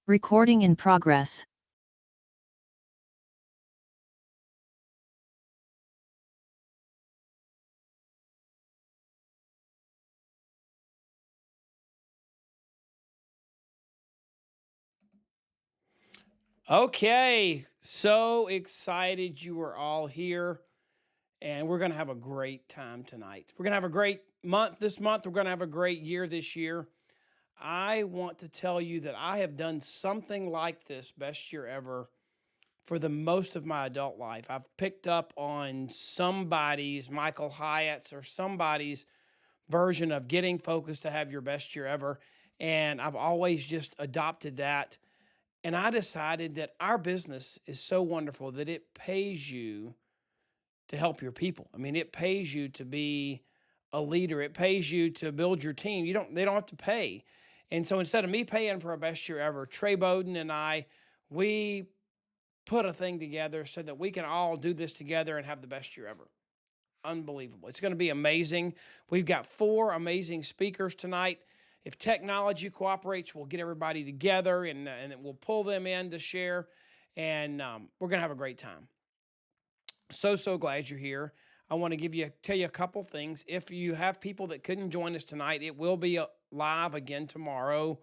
Recording in progress. Okay, so excited you are all here, and we're going to have a great time tonight. We're going to have a great month this month. We're going to have a great year this year. I want to tell you that I have done something like this best year ever for the most of my adult life. I've picked up on somebody's Michael Hyatt's or somebody's version of getting focused to have your best year ever, and I've always just adopted that. And I decided that our business is so wonderful that it pays you to help your people. I mean, it pays you to be a leader. It pays you to build your team. They don't have to pay. And so instead of me paying for our best year ever, Trey Bowden and I, we put a thing together so that we can all do this together and have the best year ever. Unbelievable. It's going to be amazing. We've got 4 amazing speakers tonight. If technology cooperates, we'll get everybody together and then we'll pull them in to share. And we're going to have a great time. So glad you're here. I want to tell you a couple things. If you have people that couldn't join us tonight, it will be live again tomorrow.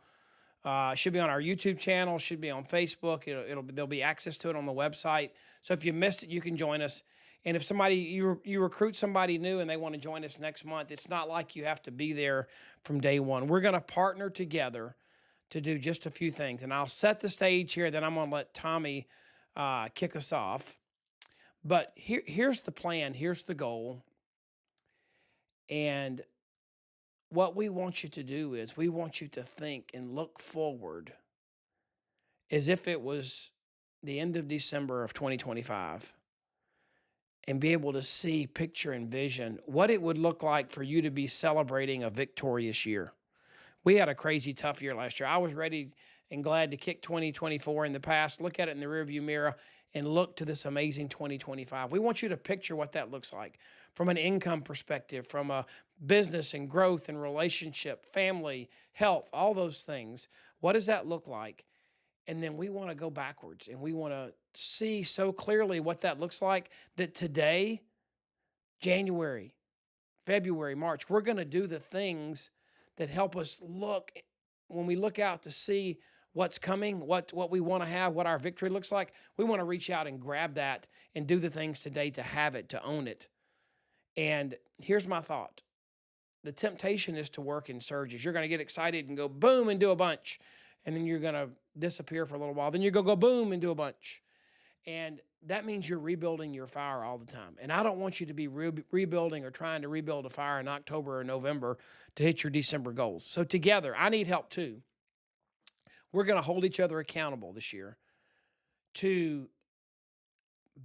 Should be on our YouTube channel, should be on Facebook. There'll be access to it on the website. So if you missed it, you can join us. And if you recruit somebody new and they want to join us next month, it's not like you have to be there from day one. We're going to partner together to do just a few things. And I'll set the stage here, then I'm going to let Tommy kick us off. But here's the plan, here's the goal. And what we want you to do is we want you to think and look forward as if it was the end of December of 2025 and be able to see, picture, and vision what it would look like for you to be celebrating a victorious year. We had a crazy tough year last year. I was ready and glad to kick 2024 in the past, look at it in the rearview mirror, and look to this amazing 2025. We want you to picture what that looks like from an income perspective, from a business and growth and relationship, family, health, all those things. What does that look like? And then we want to go backwards and we want to see so clearly what that looks like that today, January, February, March, we're going to do the things that help us look when we look out to see what's coming, what we want to have, what our victory looks like. We want to reach out and grab that and do the things today to have it, to own it. And here's my thought. The temptation is to work in surges. You're going to get excited and go boom and do a bunch. And then you're going to disappear for a little while. Then you're going to go boom and do a bunch. And that means you're rebuilding your fire all the time. And I don't want you to be rebuilding or trying to rebuild a fire in October or November to hit your December goals. So together, I need help too. We're going to hold each other accountable this year to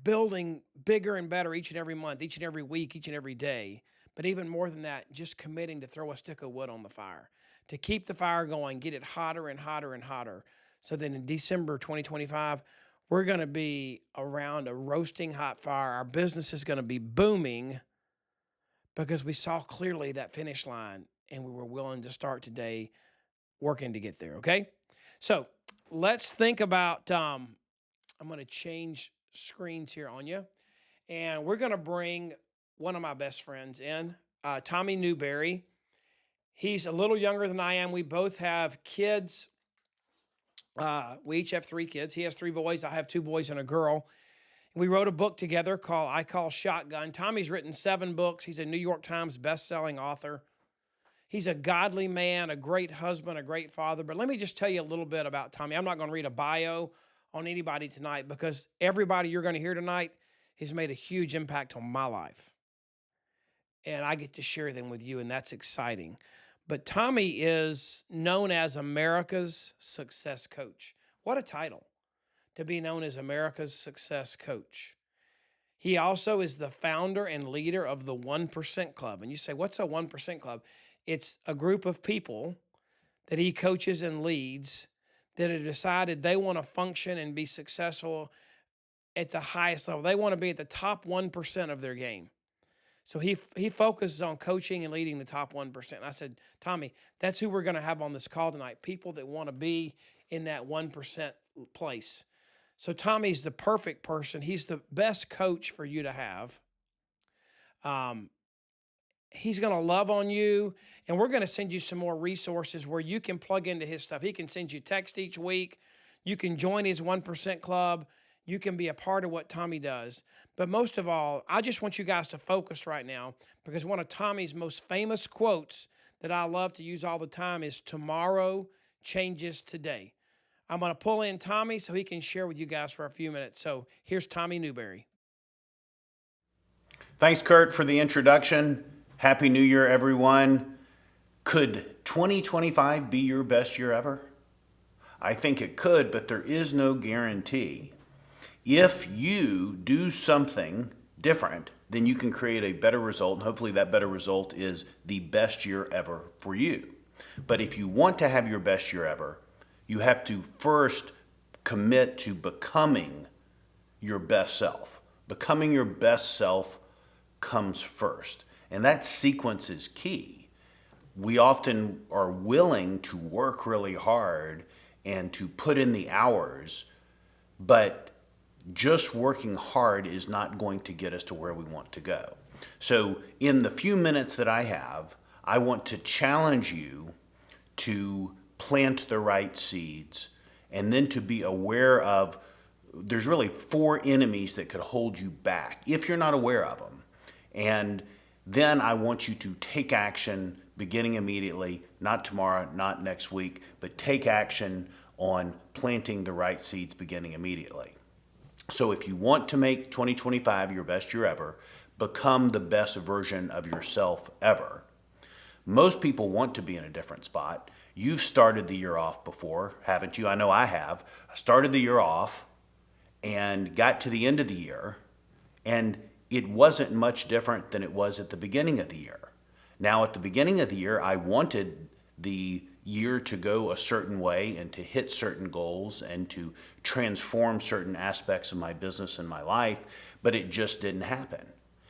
building bigger and better each and every month, each and every week, each and every day. But even more than that, just committing to throw a stick of wood on the fire, to keep the fire going, get it hotter and hotter and hotter. So that in December 2025, we're going to be around a roasting hot fire. Our business is going to be booming because we saw clearly that finish line and we were willing to start today working to get there. Okay. So let's think about, I'm going to change screens here on you. And we're going to bring one of my best friends in, Tommy Newberry. He's a little younger than I am. We both have kids. We each have 3 kids. He has 3 boys. I have 2 boys and a girl. We wrote a book together called I Call Shotgun. Tommy's written 7 books. He's a New York Times best-selling author. He's a godly man, a great husband, a great father. But let me just tell you a little bit about Tommy. I'm not going to read a bio on anybody tonight because everybody you're going to hear tonight has made a huge impact on my life. And I get to share them with you, and that's exciting. But Tommy is known as America's Success Coach. What a title, to be known as America's Success Coach. He also is the founder and leader of the 1% Club. And you say, what's a 1% Club? It's a group of people that he coaches and leads that have decided they want to function and be successful at the highest level. They want to be at the top 1% of their game. So he focuses on coaching and leading the top 1%. And I said, Tommy, that's who we're going to have on this call tonight. People that want to be in that 1% place. So Tommy's the perfect person. He's the best coach for you to have. He's going to love on you, and we're going to send you some more resources where you can plug into his stuff. He can send you text each week. You can join his 1% club. You can be a part of what Tommy does. But most of all, I just want you guys to focus right now, because one of Tommy's most famous quotes that I love to use all the time is, "Tomorrow changes today." I'm going to pull in Tommy so he can share with you guys for a few minutes. So here's Tommy Newberry. Thanks, Curt, for the introduction. Happy New Year, everyone. Could 2025 be your best year ever? I think it could, but there is no guarantee. If you do something different, then you can create a better result, and hopefully that better result is the best year ever for you. But if you want to have your best year ever, you have to first commit to becoming your best self. Becoming your best self comes first. And that sequence is key. We often are willing to work really hard and to put in the hours, but just working hard is not going to get us to where we want to go. So in the few minutes that I have, I want to challenge you to plant the right seeds, and then to be aware of, there's really 4 enemies that could hold you back if you're not aware of them. And then I want you to take action beginning immediately, not tomorrow, not next week, but take action on planting the right seeds beginning immediately. So if you want to make 2025 your best year ever, become the best version of yourself ever. Most people want to be in a different spot. You've started the year off before, haven't you? I know I have. I started the year off and got to the end of the year, and it wasn't much different than it was at the beginning of the year. Now, at the beginning of the year, I wanted the year to go a certain way and to hit certain goals and to transform certain aspects of my business and my life, but it just didn't happen.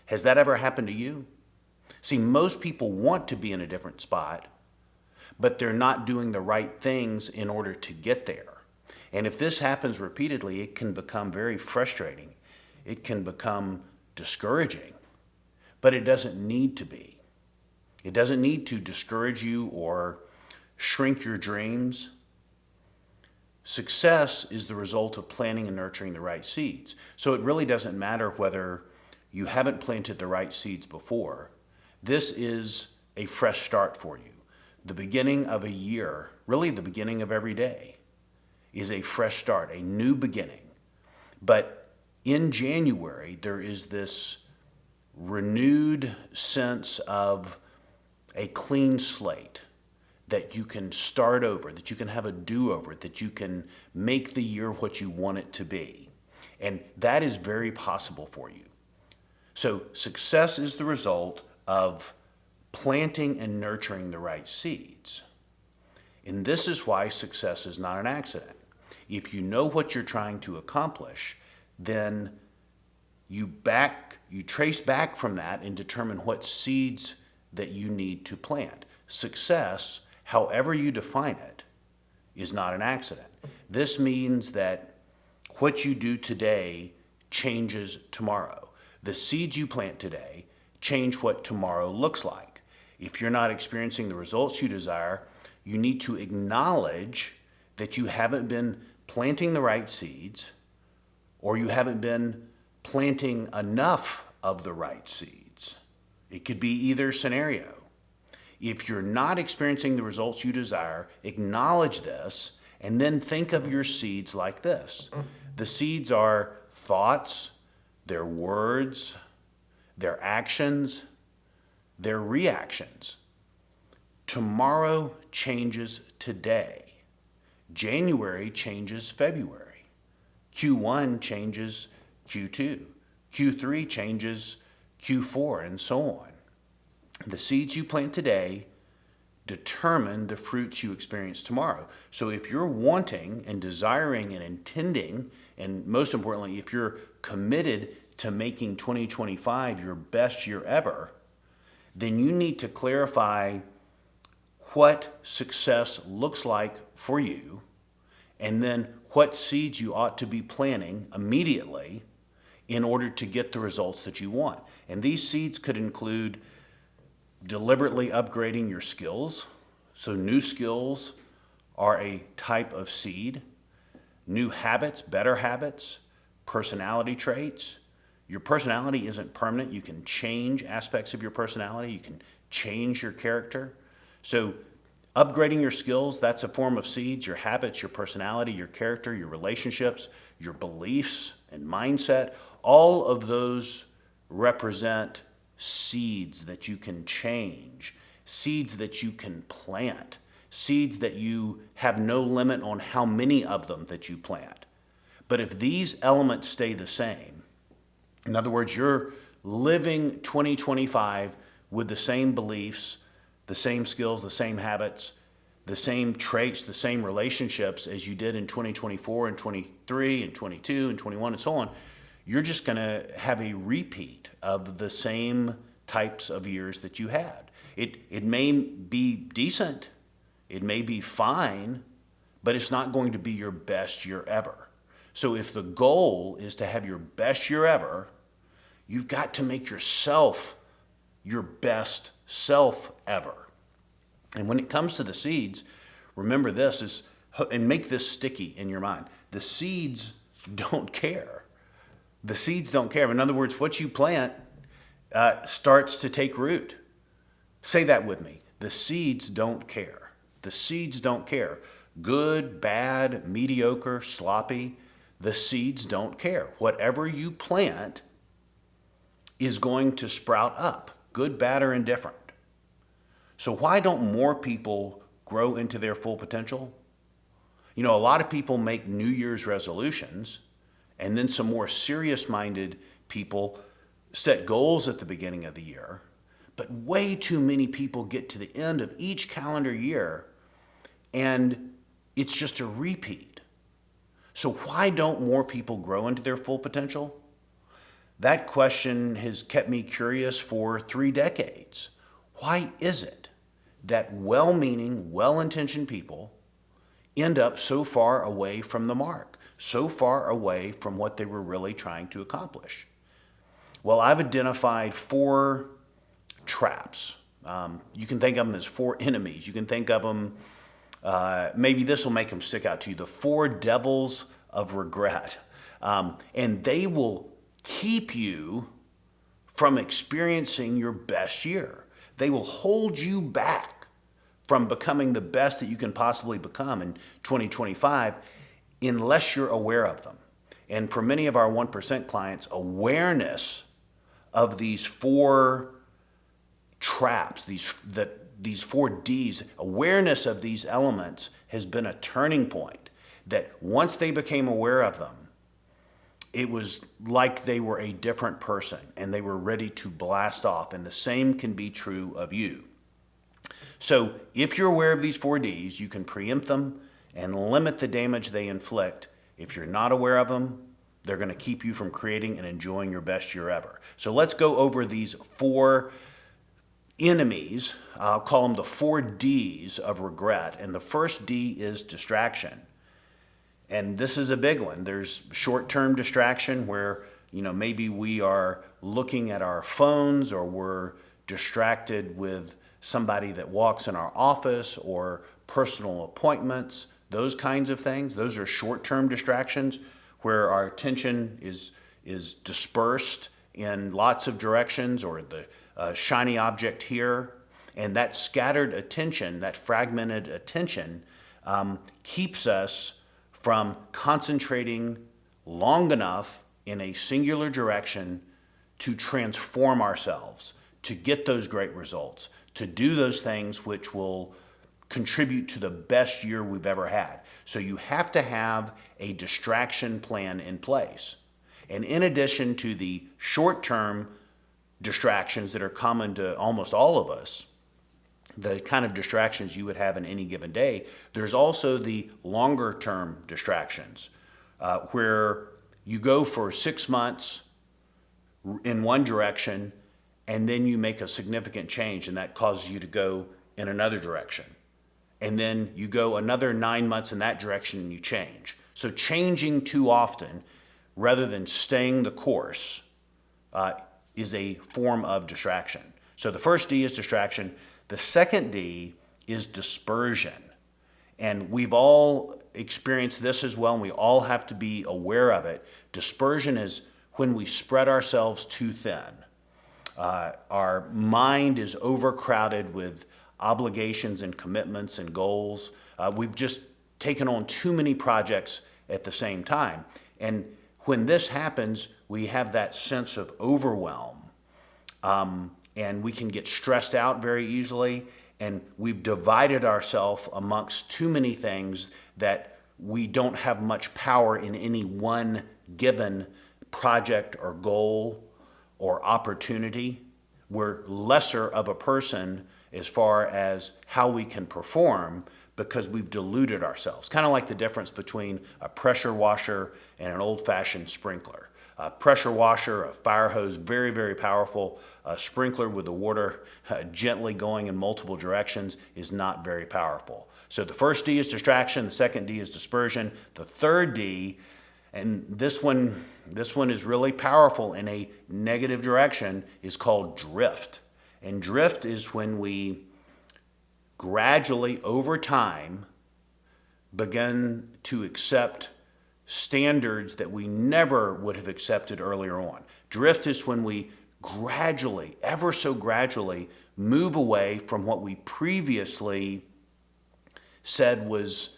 Has that ever happened to you? See, most people want to be in a different spot, but they're not doing the right things in order to get there. And if this happens repeatedly, it can become very frustrating. It can become discouraging, but it doesn't need to be. It doesn't need to discourage you or shrink your dreams. Success is the result of planting and nurturing the right seeds. So it really doesn't matter whether you haven't planted the right seeds before. This is a fresh start for you. The beginning of a year, really the beginning of every day, is a fresh start, a new beginning. But in January, there is this renewed sense of a clean slate, that you can start over, that you can have a do-over, that you can make the year what you want it to be. And that is very possible for you. So success is the result of planting and nurturing the right seeds. And this is why success is not an accident. If you know what you're trying to accomplish, then you trace back from that and determine what seeds that you need to plant. Success, however you define it, is not an accident. This means that what you do today changes tomorrow. The seeds you plant today change what tomorrow looks like. If you're not experiencing the results you desire, you need to acknowledge that you haven't been planting the right seeds, or you haven't been planting enough of the right seeds. It could be either scenario. If you're not experiencing the results you desire, acknowledge this, and then think of your seeds like this. The seeds are thoughts, their words, their actions, their reactions. Tomorrow changes today. January changes February. Q1 changes Q2. Q3 changes Q4, and so on. The seeds you plant today determine the fruits you experience tomorrow. So if you're wanting and desiring and intending, and most importantly, if you're committed to making 2025 your best year ever, then you need to clarify what success looks like for you and then what seeds you ought to be planting immediately in order to get the results that you want. And these seeds could include deliberately upgrading your skills. So new skills are a type of seed. New habits, better habits, personality traits. Your personality isn't permanent. You can change aspects of your personality. You can change your character. So upgrading your skills, that's a form of seeds. Your habits, your personality, your character, your relationships, your beliefs and mindset, all of those represent seeds that you can change, seeds that you can plant, seeds that you have no limit on how many of them that you plant. But if these elements stay the same, in other words, you're living 2025 with the same beliefs, the same skills, the same habits, the same traits, the same relationships as you did in 2024 and 23 and 22 and 21 and so on, you're just going to have a repeat of the same types of years that you had. It may be decent, it may be fine, but it's not going to be your best year ever. So if the goal is to have your best year ever, you've got to make yourself your best self ever. And when it comes to the seeds, remember this and make this sticky in your mind. The seeds don't care. The seeds don't care. In other words, what you plant starts to take root. Say that with me. The seeds don't care. The seeds don't care. Good, bad, mediocre, sloppy. The seeds don't care. Whatever you plant is going to sprout up, good, bad, or indifferent. So why don't more people grow into their full potential? You know, a lot of people make New Year's resolutions, and then some more serious-minded people set goals at the beginning of the year. But way too many people get to the end of each calendar year, and it's just a repeat. So why don't more people grow into their full potential? That question has kept me curious for 3 decades. Why is it that well-meaning, well-intentioned people end up so far away from the mark, so far away from what they were really trying to accomplish? Well, I've identified 4 traps. You can think of them as 4 enemies. You can think of them, maybe this will make them stick out to you, the 4 devils of regret. And they will keep you from experiencing your best year. They will hold you back from becoming the best that you can possibly become in 2025 unless you're aware of them. And for many of our 1% clients, awareness of these 4 traps, these 4 Ds, awareness of these elements has been a turning point, that once they became aware of them, it was like they were a different person and they were ready to blast off. And the same can be true of you. So if you're aware of these 4 Ds, you can preempt them and limit the damage they inflict. If you're not aware of them, they're going to keep you from creating and enjoying your best year ever. So let's go over these 4 enemies. I'll call them the 4 Ds of regret. And the first D is distraction. And this is a big one. There's short-term distraction where, maybe we are looking at our phones, or we're distracted with somebody that walks in our office or personal appointments, those kinds of things. Those are short-term distractions where our attention is dispersed in lots of directions, or the shiny object here. And that scattered attention, that fragmented attention, keeps us from concentrating long enough in a singular direction to transform ourselves, to get those great results, to do those things which will contribute to the best year we've ever had. So you have to have a distraction plan in place. And in addition to the short-term distractions that are common to almost all of us, the kind of distractions you would have in any given day, there's also the longer term distractions where you go for 6 months in one direction and then you make a significant change and that causes you to go in another direction. and then you go another 9 months in that direction and you change. So changing too often rather than staying the course is a form of distraction. So the first D is distraction. The second D is dispersion. And we've all experienced this as well, and we all have to be aware of it. Dispersion is when we spread ourselves too thin. Our mind is overcrowded with obligations and commitments and goals. We've just taken on too many projects at the same time. And when this happens, we have that sense of overwhelm. And we can get stressed out very easily. And we've divided ourselves amongst too many things that we don't have much power in any one given project or goal or opportunity. We're lesser of a person as far as how we can perform because we've diluted ourselves. Kind of like the difference between a pressure washer and an old-fashioned sprinkler. A pressure washer, a fire hose, very, very powerful. A sprinkler with the water gently going in multiple directions is not very powerful. So the first D is distraction, the second D is dispersion. The third D, and this one is really powerful in a negative direction, is called drift. And drift is when we gradually, over time, begin to accept standards that we never would have accepted earlier on. Drift is when we gradually, ever so gradually, move away from what we previously said was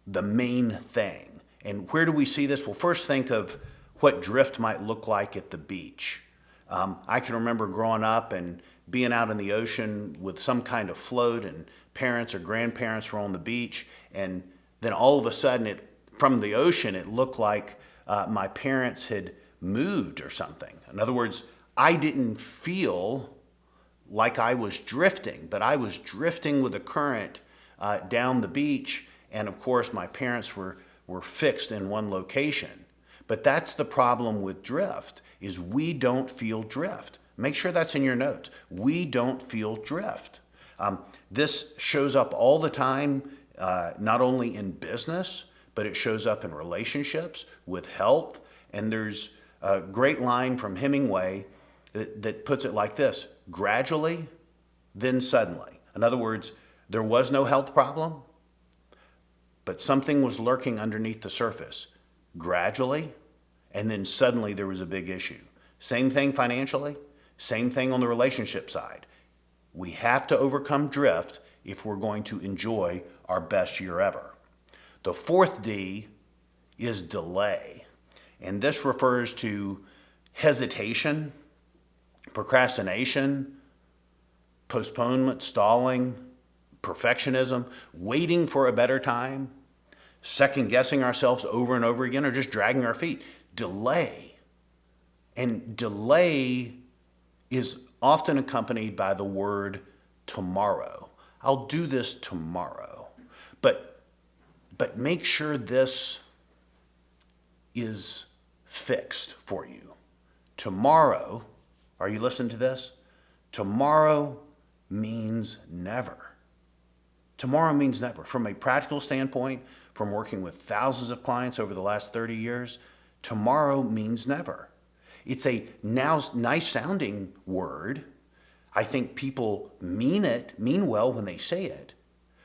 the main thing. And where do we see this? Well, first think of what drift might look like at the beach. I can remember growing up and being out in the ocean with some kind of float, and parents or grandparents were on the beach, and then all of a sudden from the ocean it looked like my parents had moved or something. In other words, I didn't feel like I was drifting, but I was drifting with the current down the beach, and of course my parents were fixed in one location. But that's the problem with drift, is we don't feel drift. Make sure that's in your notes. We don't feel drift. This shows up all the time, not only in business, but it shows up in relationships, with health. And there's a great line from Hemingway that puts it like this: gradually, then suddenly. In other words, there was no health problem, but something was lurking underneath the surface. Gradually, and then suddenly there was a big issue. Same thing financially, same thing on the relationship side. We have to overcome drift if we're going to enjoy our best year ever. The fourth D is delay. And this refers to hesitation, procrastination, postponement, stalling, perfectionism, waiting for a better time, second guessing ourselves over and over again, or just dragging our feet. Delay. And delay is often accompanied by the word tomorrow. I'll do this tomorrow. But make sure this is fixed for you. Tomorrow, are you listening to this? Tomorrow means never. Tomorrow means never. From a practical standpoint, from working with thousands of clients over the last 30 years, tomorrow means never. It's a now nice sounding word. I think people mean well when they say it.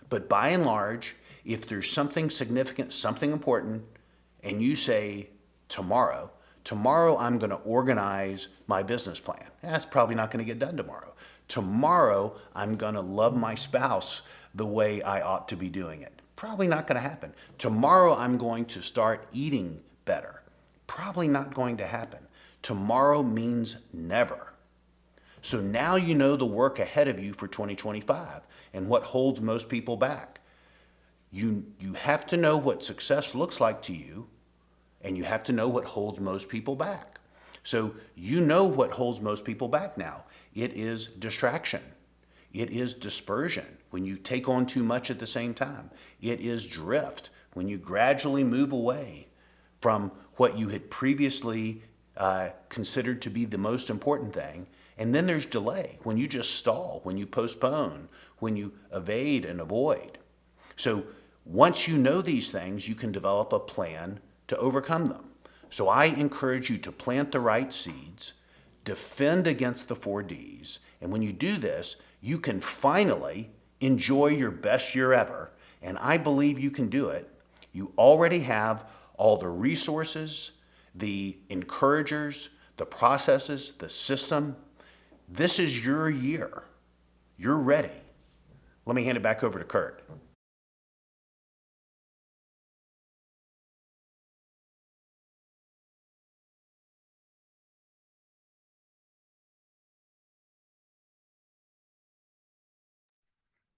But by and large, if there's something significant, something important, and you say tomorrow I'm going to organize my business plan. That's probably not going to get done tomorrow. Tomorrow I'm going to love my spouse the way I ought to be doing it. Probably not going to happen. Tomorrow I'm going to start eating better. Probably not going to happen. Tomorrow means never. So now you know the work ahead of you for 2025 and what holds most people back. You have to know what success looks like to you, and you have to know what holds most people back. So you know what holds most people back now. It is distraction. It is dispersion, when you take on too much at the same time. It is drift, when you gradually move away from what you had previously considered to be the most important thing. And then there's delay, when you just stall, when you postpone, when you evade and avoid. So once you know these things, you can develop a plan to overcome them. So I encourage you to plant the right seeds, defend against the 4Ds, and when you do this, you can finally enjoy your best year ever. And I believe you can do it. You already have all the resources, the encouragers, the processes, the system. This is your year. You're ready. Let me hand it back over to Curt.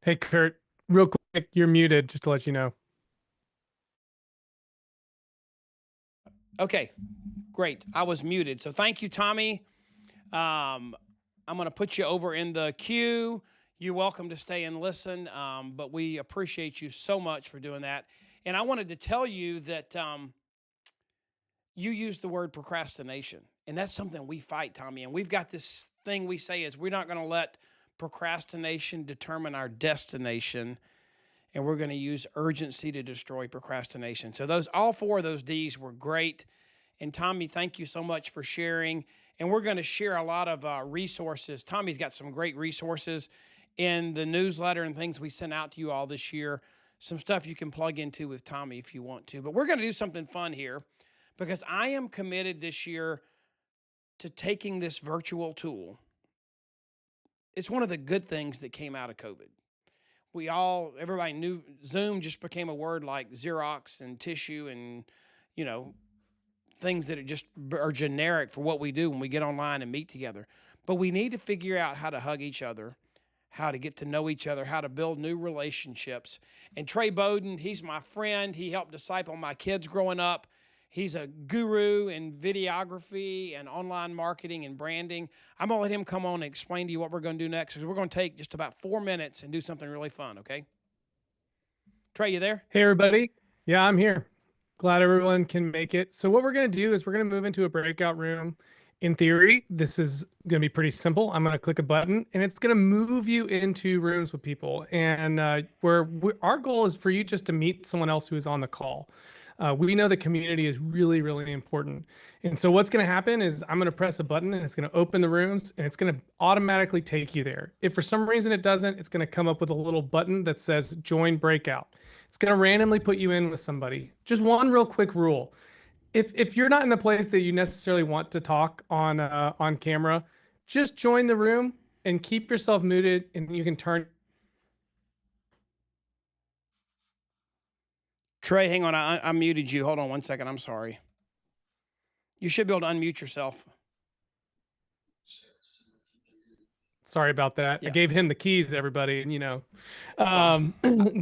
Hey, Curt, real quick, you're muted, just to let you know. Okay, great. I was muted. So thank you, Tommy. I'm going to put you over in the queue. You're welcome to stay and listen, but we appreciate you so much for doing that. And I wanted to tell you that you used the word procrastination, and that's something we fight, Tommy. And we've got this thing we say is we're not going to let procrastination determine our destination, and we're going to use urgency to destroy procrastination. So all 4 of those D's were great. And Tommy, thank you so much for sharing. And we're going to share a lot of resources. Tommy's got some great resources in the newsletter and things we sent out to you all this year. Some stuff you can plug into with Tommy if you want to. But we're going to do something fun here because I am committed this year to taking this virtual tool. It's one of the good things that came out of COVID. Everybody knew Zoom just became a word like Xerox and tissue and, things that are generic for what we do when we get online and meet together. But we need to figure out how to hug each other, how to get to know each other, how to build new relationships. And Trey Bowden, he's my friend. He helped disciple my kids growing up. He's a guru in videography and online marketing and branding. I'm going to let him come on and explain to you what we're going to do next, because we're going to take just about 4 minutes and do something really fun, okay? Trey, you there? Hey, everybody. Yeah, I'm here. Glad everyone can make it. So what we're going to do is we're going to move into a breakout room. In theory, this is going to be pretty simple. I'm going to click a button, and it's going to move you into rooms with people. And our goal is for you just to meet someone else who is on the call. We know the community is really, really important. And so what's going to happen is I'm going to press a button, and it's going to open the rooms, and it's going to automatically take you there. If for some reason it doesn't, it's going to come up with a little button that says join breakout. It's going to randomly put you in with somebody. Just one real quick rule. If you're not in the place that you necessarily want to talk on camera, just join the room and keep yourself muted, and you can turn. Trey, hang on. I muted you. Hold on 1 second. I'm sorry. You should be able to unmute yourself. Sorry about that. Yeah. I gave him the keys, everybody, and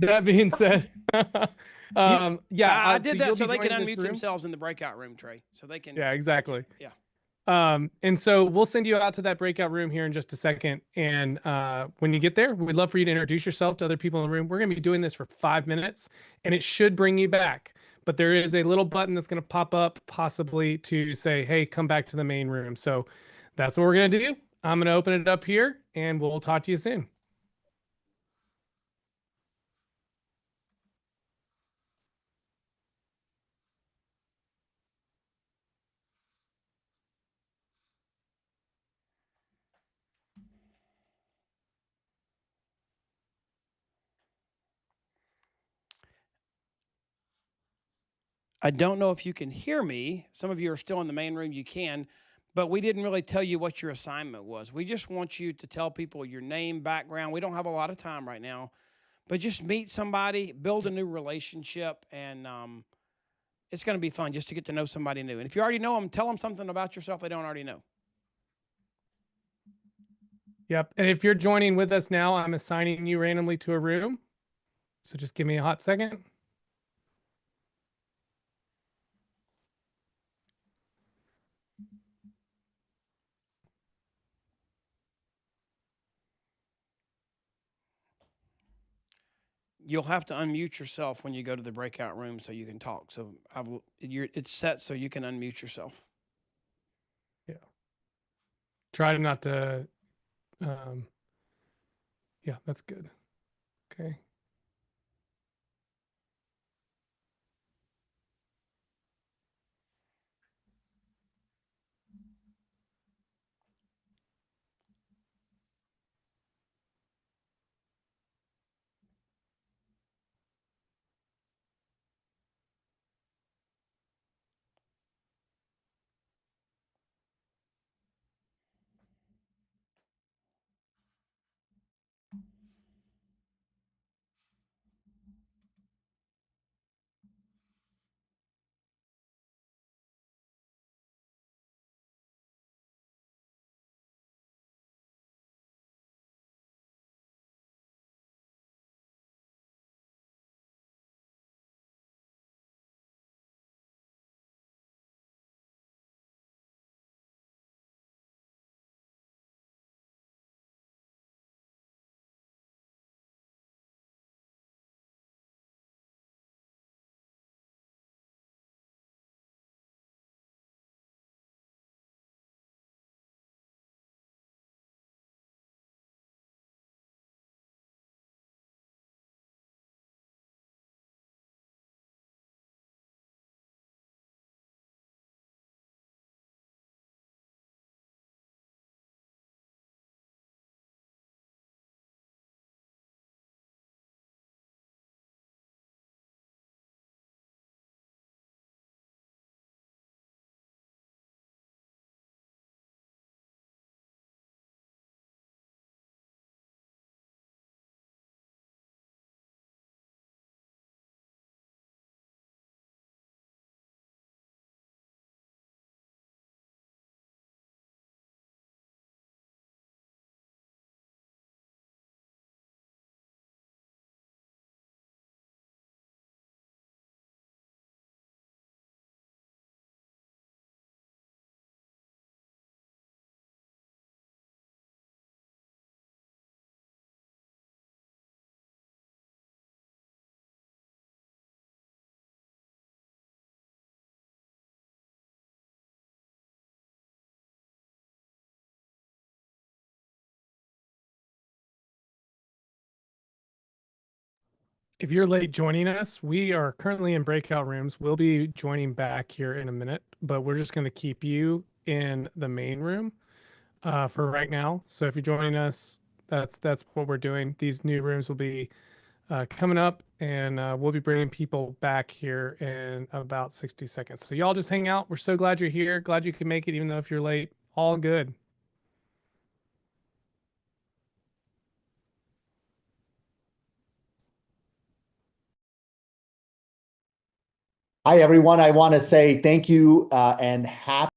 that being said, I did so that so they can joining this unmute room. themselves in the breakout room, Trey. So they can. Yeah, exactly. Yeah. And so we'll send you out to that breakout room here in just a second. And when you get there, we'd love for you to introduce yourself to other people in the room. We're going to be doing this for 5 minutes, and it should bring you back. But there is a little button that's going to pop up possibly to say, hey, come back to the main room. So that's what we're going to do. I'm going to open it up here, and we'll talk to you soon. I don't know if you can hear me. Some of you are still in the main room. You can, but we didn't really tell you what your assignment was. We just want you to tell people your name, background. We don't have a lot of time right now, but just meet somebody, build a new relationship, and it's going to be fun just to get to know somebody new. And if you already know them, tell them something about yourself they don't already know. Yep. And if you're joining with us now, I'm assigning you randomly to a room. So just give me a hot second. You'll have to unmute yourself when you go to the breakout room so you can talk. So it's set so you can unmute yourself. Yeah. Try not to. Yeah, that's good. Okay. If you're late joining us, we are currently in breakout rooms. We'll be joining back here in a minute, but we're just going to keep you in the main room for right now. So if you're joining us, that's what we're doing. These new rooms will be coming up, and we'll be bringing people back here in about 60 seconds. So y'all just hang out. We're so glad you're here. Glad you could make it, even though if you're late. All good. Hi, everyone. I want to say thank you and happy.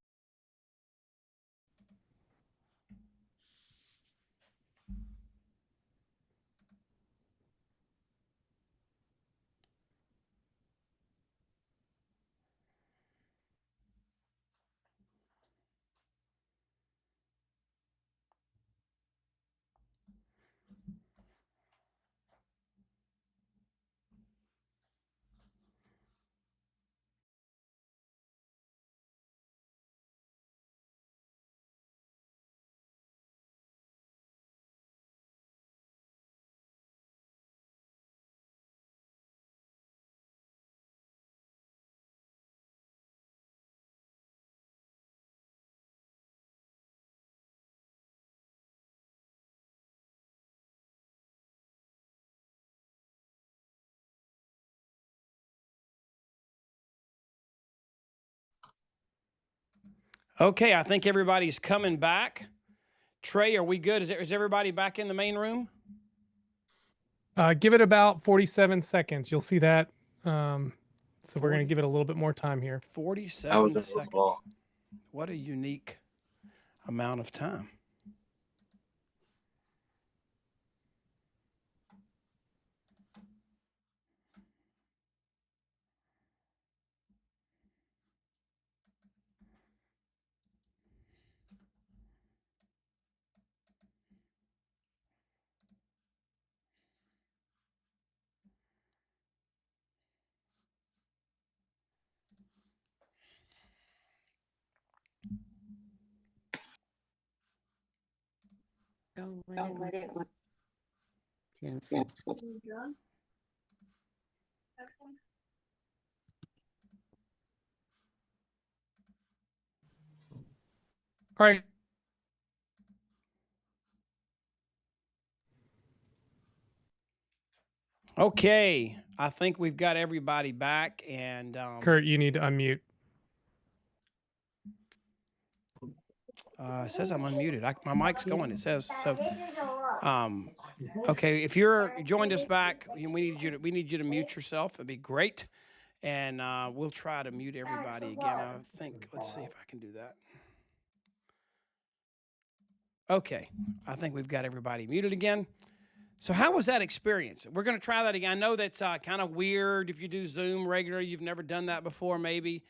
Okay, I think everybody's coming back. Trey, are we good? Is everybody back in the main room? Give it about 47 seconds. You'll see that. So we're going 40 to give it a little bit more time here. 47 seconds. What a unique amount of time. All right. Okay, I think we've got everybody back, and Curt, you need to unmute. It says I'm unmuted. My mic's going. It says so. Okay, if you're joined us back, we need you to mute yourself. It'd be great, and we'll try to mute everybody again. I think. Let's see if I can do that. Okay, I think we've got everybody muted again. So how was that experience? We're going to try that again. I know that's kind of weird if you do Zoom regularly. You've never done that before, maybe.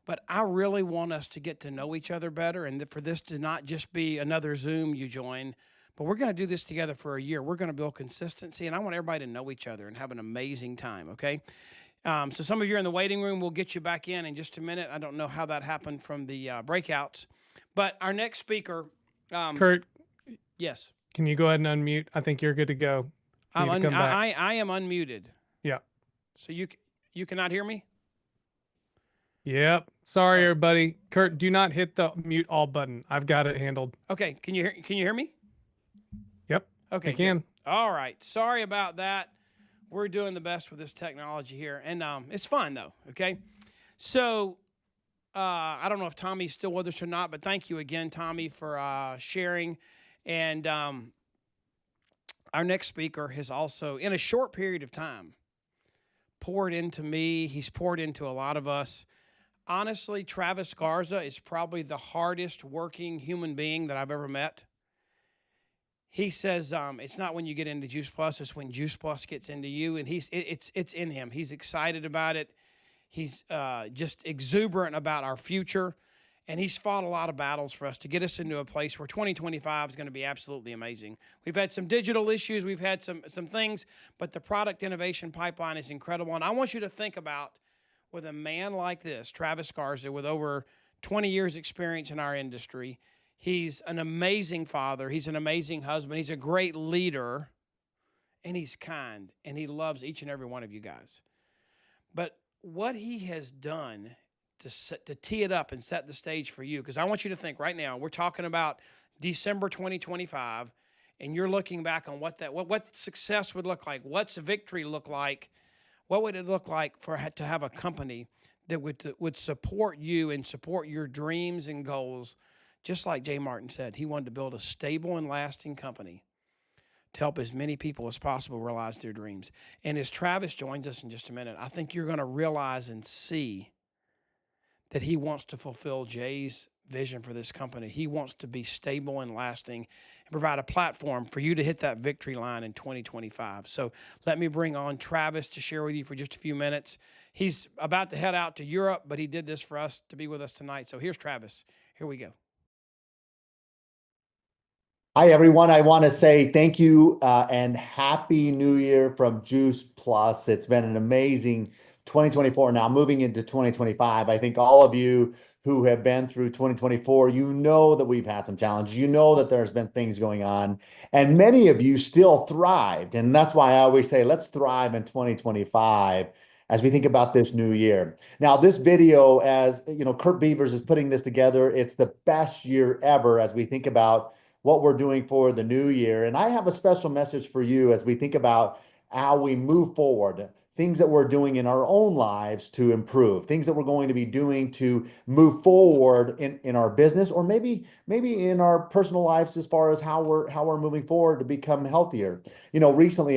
But I really want us to get to know each other better, and for this to not just be another Zoom you join, but we're going to do this together for a year. We're going to build consistency, and I want everybody to know each other and have an amazing time, okay? So some of you are in the waiting room. We'll get you back in just a minute. I don't know how that happened from the breakouts. But our next speaker... Curt, yes. Can you go ahead and unmute? I think you're good to go. I am unmuted. Yeah. So you cannot hear me? Yep. Sorry, everybody. Curt, do not hit the mute all button. I've got it handled. Okay. Can you hear me? Yep. Okay. I can. Good. All right. Sorry about that. We're doing the best with this technology here, and it's fun though. Okay. So I don't know if Tommy's still with us or not, but thank you again, Tommy, for sharing. And our next speaker has also, in a short period of time, poured into me. He's poured into a lot of us. Honestly, Travis Garza is probably the hardest working human being that I've ever met. He says it's not when you get into Juice Plus, it's when Juice Plus gets into you, and it's in him. He's excited about it. He's just exuberant about our future, and he's fought a lot of battles for us to get us into a place where 2025 is going to be absolutely amazing. We've had some digital issues, we've had some things, but the product innovation pipeline is incredible, and I want you to think about, with a man like this, Travis Garza, with over 20 years experience in our industry, he's an amazing father. He's an amazing husband. He's a great leader. and he's kind, and he loves each and every one of you guys. But what he has done to tee it up and set the stage for you, because I want you to think right now, we're talking about December 2025, and you're looking back on what success would look like, what's victory look like, what would it look like to have a company that would support you and support your dreams and goals. Just like Jay Martin said, he wanted to build a stable and lasting company to help as many people as possible realize their dreams. And as Travis joins us in just a minute, I think you're going to realize and see that he wants to fulfill Jay's vision for this company. He wants to be stable and lasting and provide a platform for you to hit that victory line in 2025. So let me bring on Travis to share with you for just a few minutes. He's about to head out to Europe, but he did this for us to be with us tonight. So here's Travis. Here we go. Hi, everyone. I want to say thank you and Happy New Year from Juice Plus. It's been an amazing 2024. Now, moving into 2025, I think all of you who have been through 2024, you know that we've had some challenges. You know that there's been things going on, and many of you still thrived. And that's why I always say, let's thrive in 2025 as we think about this new year. Now, this video, as you know, Curt Beavers is putting this together. It's the best year ever as we think about what we're doing for the new year. And I have a special message for you as we think about how we move forward, things that we're doing in our own lives to improve, things that we're going to be doing to move forward in our business, or maybe in our personal lives as far as how we're moving forward to become healthier. You know, recently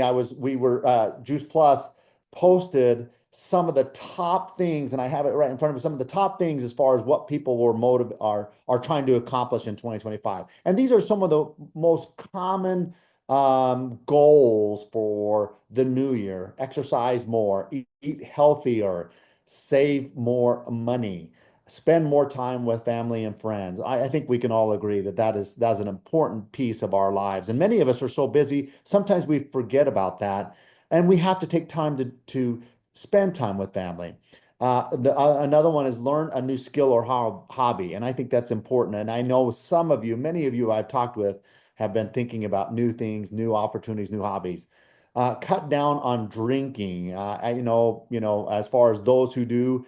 Juice Plus posted some of the top things, and I have it right in front of me, some of the top things as far as what people are trying to accomplish in 2025. And these are some of the most common goals for the new year: exercise more, eat healthier, save more money, spend more time with family and friends. I think we can all agree that that's an important piece of our lives. And many of us are so busy, sometimes we forget about that. And we have to take time to spend time with family. Another one is learn a new skill or hobby. And I think that's important. And I know many of you I've talked with have been thinking about new things, new opportunities, new hobbies. Cut down on drinking. As far as those who do,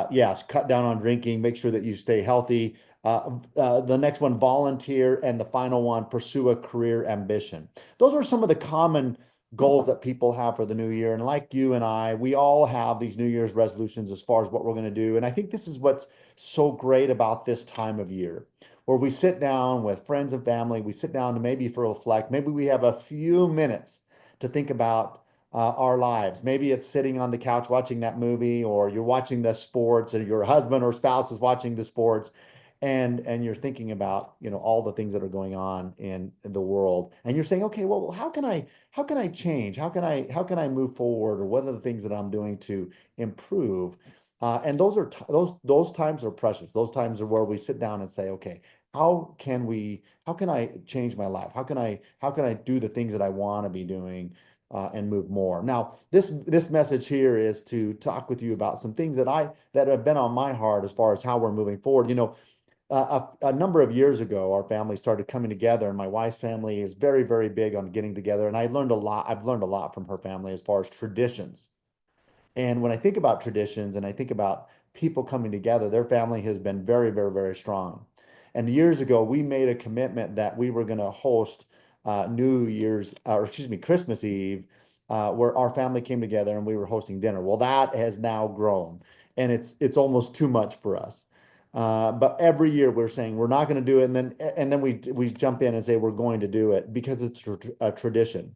yes, cut down on drinking, make sure that you stay healthy. The next one, volunteer. And the final one, pursue a career ambition. Those are some of the common goals that people have for the new year. And like you and I, we all have these New Year's resolutions as far as what we're going to do. And I think this is what's so great about this time of year, where we sit down with friends and family, we sit down to maybe reflect, maybe we have a few minutes to think about our lives. Maybe it's sitting on the couch watching that movie, or you're watching the sports, or your husband or spouse is watching the sports, and you're thinking about, all the things that are going on in the world, and you're saying, okay, well, how can I change? How can I move forward? Or what are the things that I'm doing to improve? And those times are precious. Those times are where we sit down and say, okay, how can I change my life? How can I do the things that I want to be doing and move more? Now, this message here is to talk with you about some things that have been on my heart as far as how we're moving forward. A number of years ago, our family started coming together, and my wife's family is very, very big on getting together. And I've learned a lot from her family as far as traditions. And when I think about traditions and I think about people coming together, their family has been very, very, very strong. And years ago, we made a commitment that we were going to host Christmas Eve, where our family came together and we were hosting dinner. Well, that has now grown, and it's almost too much for us. But every year we're saying we're not going to do it, and then we jump in and say we're going to do it because it's a tradition,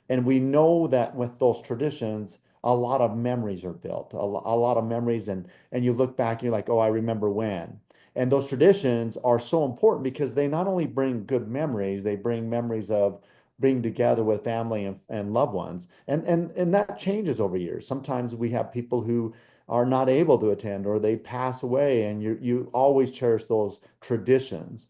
and we know that with those traditions, a lot of memories are built, a lot of memories, and you look back and you're like, oh, I remember when. And those traditions are so important because they not only bring good memories, they bring memories of being together with family and loved ones, and that changes over years. Sometimes we have people who are not able to attend, or they pass away, and you always cherish those traditions.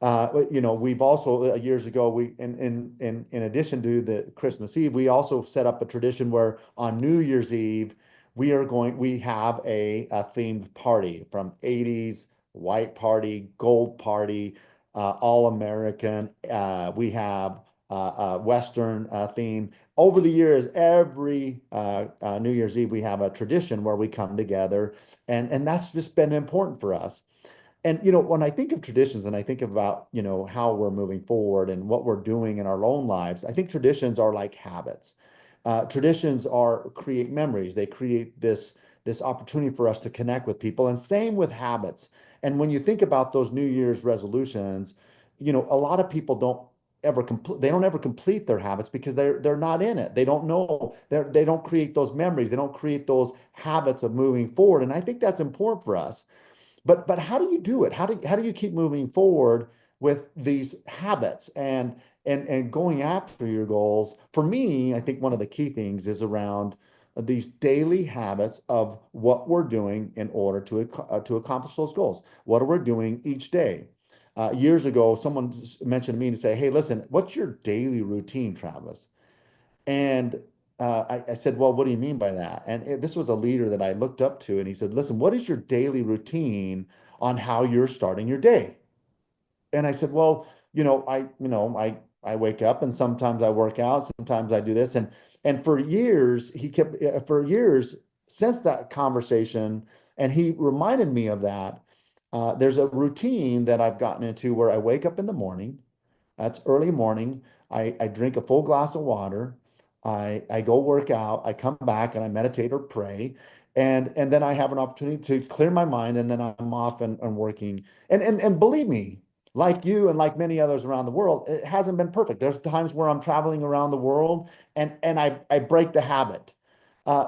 We've also years ago, we in addition to the Christmas Eve, we also set up a tradition where on New Year's Eve we have a themed party, from 80s white party, gold party, all American. We have Western theme. Over the years, every New Year's Eve, we have a tradition where we come together, and that's just been important for us. And when I think of traditions and I think about how we're moving forward and what we're doing in our own lives, I think traditions are like habits. Traditions are create memories. They create this opportunity for us to connect with people, and same with habits. And when you think about those New Year's resolutions, a lot of people don't ever complete their habits because they're not in it. They don't know. They don't create those memories. They don't create those habits of moving forward. And I think that's important for us. But how do you do it? How do you keep moving forward with these habits and going after your goals? For me, I think one of the key things is around these daily habits of what we're doing in order to accomplish those goals. What are we doing each day? Years ago, someone mentioned to me to say, "Hey, listen, what's your daily routine, Travis?" And I said, "Well, what do you mean by that?" And this was a leader that I looked up to, and he said, "Listen, what is your daily routine on how you're starting your day?" And I said, "Well, I wake up and sometimes I work out, sometimes I do this." And for years, for years since that conversation, and he reminded me of that. There's a routine that I've gotten into where I wake up in the morning. That's early morning. I drink a full glass of water. I go work out. I come back and I meditate or pray. And then I have an opportunity to clear my mind, and then I'm off and working. And believe me, like you and like many others around the world, it hasn't been perfect. There's times where I'm traveling around the world and I break the habit. Uh,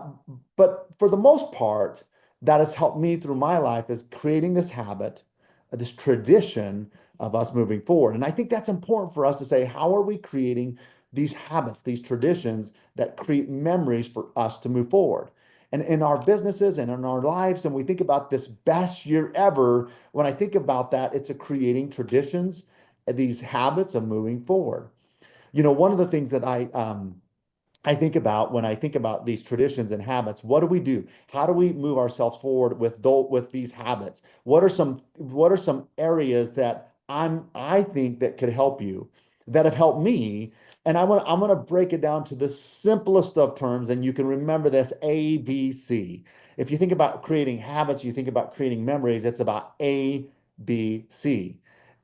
but for the most part, that has helped me through my life is creating this habit, this tradition of us moving forward. And I think that's important for us to say, how are we creating these habits, these traditions that create memories for us to move forward? And in our businesses and in our lives, and we think about this best year ever, when I think about that, it's a creating traditions, these habits of moving forward. One of the things that I think about when I think about these traditions and habits, what do we do? How do we move ourselves forward with these habits? What are some areas that I think that could help you, that have helped me? And I'm gonna break it down to the simplest of terms, and you can remember this ABC. If you think about creating habits, you think about creating memories, it's about ABC.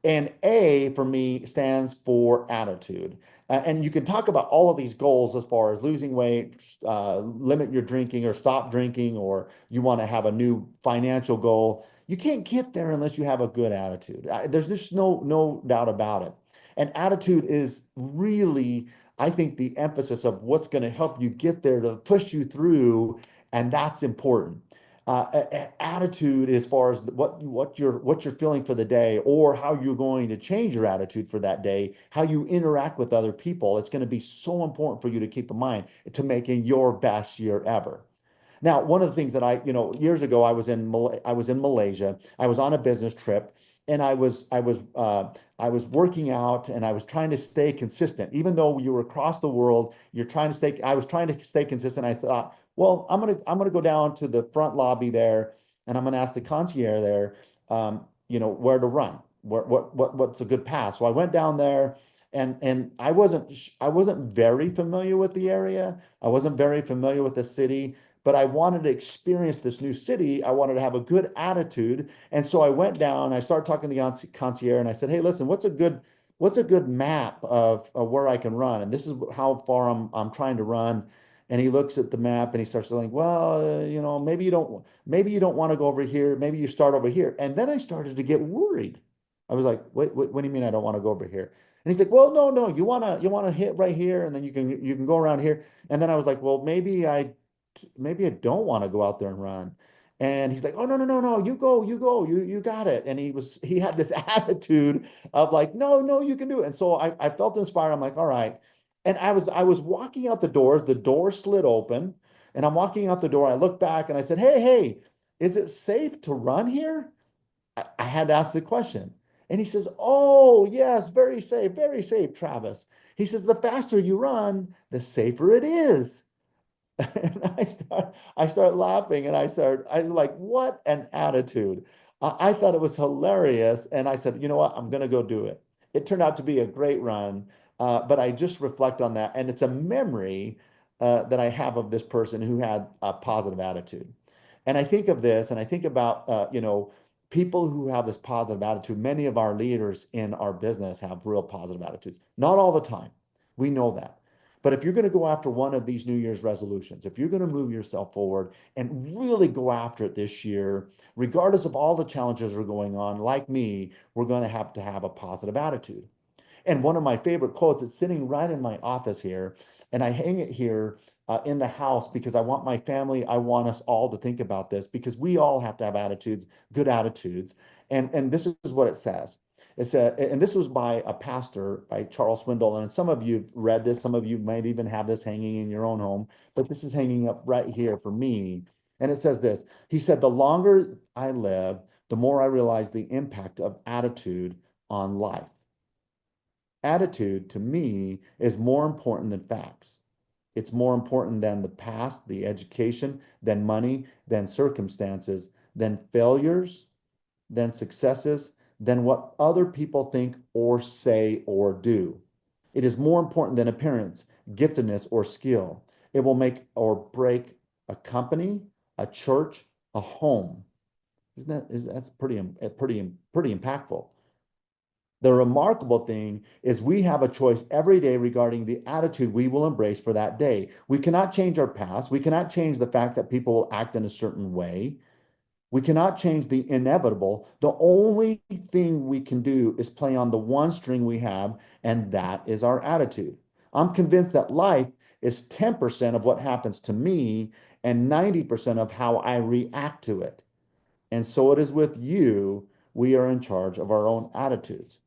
And A for me stands for attitude. And you can talk about all of these goals as far as losing weight, limit your drinking or stop drinking, or you want to have a new financial goal. You can't get there unless you have a good attitude. There's just no doubt about it. And attitude is really, I think, the emphasis of what's going to help you get there to push you through, and that's important. Attitude as far as what you're feeling for the day, or how you're going to change your attitude for that day, how you interact with other people. It's going to be so important for you to keep in mind to making your best year ever. Now, one of the things that years ago, I was in Malaysia. I was on a business trip, and I was working out, and I was trying to stay consistent. Even though you were across the world, you're trying to stay. I was trying to stay consistent. I thought, well, I'm gonna go down to the front lobby there, and I'm gonna ask the concierge there, where to run, what's a good path. So I went down there, and I wasn't very familiar with the area. I wasn't very familiar with the city, but I wanted to experience this new city. I wanted to have a good attitude. And so I went down, I started talking to the concierge, and I said, "Hey, listen, what's a good map of where I can run? And this is how far I'm trying to run." And he looks at the map and he starts saying, "Well, maybe you don't want to go over here. Maybe you start over here." And then I started to get worried. I was like, "Wait, what do you mean I don't want to go over here?" And he's like, "Well, no, no, you wanna hit right here, and then you can go around here." And then I was like, "Well, maybe I don't want to go out there and run." And he's like, "Oh, no, no, no, no, you go, you got it." And he had this attitude of like, "No, no, you can do it." And so I felt inspired. I'm like, "All right." And I was walking out the door slid open, and I'm walking out the door. I look back and I said, "Hey, hey, is it safe to run here?" I had to ask the question. And he says, "Oh, yes, very safe, Travis." He says, "The faster you run, the safer it is." And I start laughing, and I was like, what an attitude. I thought it was hilarious. And I said, "You know what? I'm going to go do it." It turned out to be a great run. but I just reflect on that, and it's a memory that I have of this person who had a positive attitude. And I think of this, and I think about people who have this positive attitude. Many of our leaders in our business have real positive attitudes. Not all the time. We know that. But if you're going to go after one of these New Year's resolutions, if you're going to move yourself forward and really go after it this year, regardless of all the challenges that are going on, like me, we're going to have a positive attitude. And one of my favorite quotes, it's sitting right in my office here, and I hang it here in the house because I want my family, I want us all to think about this because we all have to have attitudes, good attitudes. And this is what it says. And this was by a pastor, by Charles Swindoll. And some of you have read this, some of you might even have this hanging in your own home, but this is hanging up right here for me. And it says this. He said, the longer I live, the more I realize the impact of attitude on life. Attitude to me is more important than facts. It's more important than the past, the education, than money, than circumstances, than failures, than successes, than what other people think or say or do. It is more important than appearance, giftedness, or skill. It will make or break a company, a church, a home. That's pretty impactful. The remarkable thing is we have a choice every day regarding the attitude we will embrace for that day. We cannot change our past. We cannot change the fact that people will act in a certain way. We cannot change the inevitable. The only thing we can do is play on the one string we have, and that is our attitude. I'm convinced that life is 10% of what happens to me and 90% of how I react to it. And so it is with you. We are in charge of our own attitudes.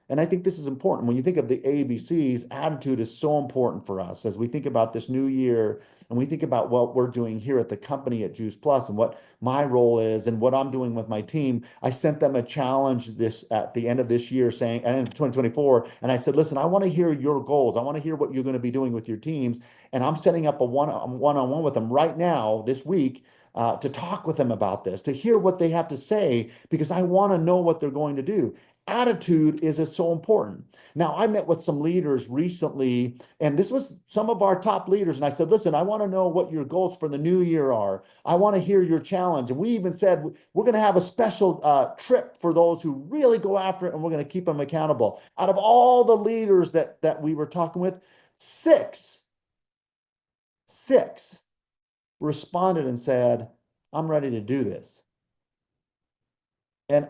And I think this is important. When you think of the ABCs, attitude is so important for us as we think about this new year and we think about what we're doing here at the company at Juice Plus and what my role is and what I'm doing with my team. I sent them a challenge this at the end of this year saying, and in 2024, and I said, listen, I want to hear your goals. I want to hear what you're going to be doing with your teams. And I'm setting up a one-on-one with them right now this week to talk with them about this, to hear what they have to say, because I want to know what they're going to do. Attitude is so important. Now, I met with some leaders recently, and this was some of our top leaders. And I said, listen, I want to know what your goals for the new year are. I want to hear your challenge. And we even said, we're going to have a special trip for those who really go after it, and we're going to keep them accountable. Out of all the leaders that we were talking with, six responded and said, I'm ready to do this. And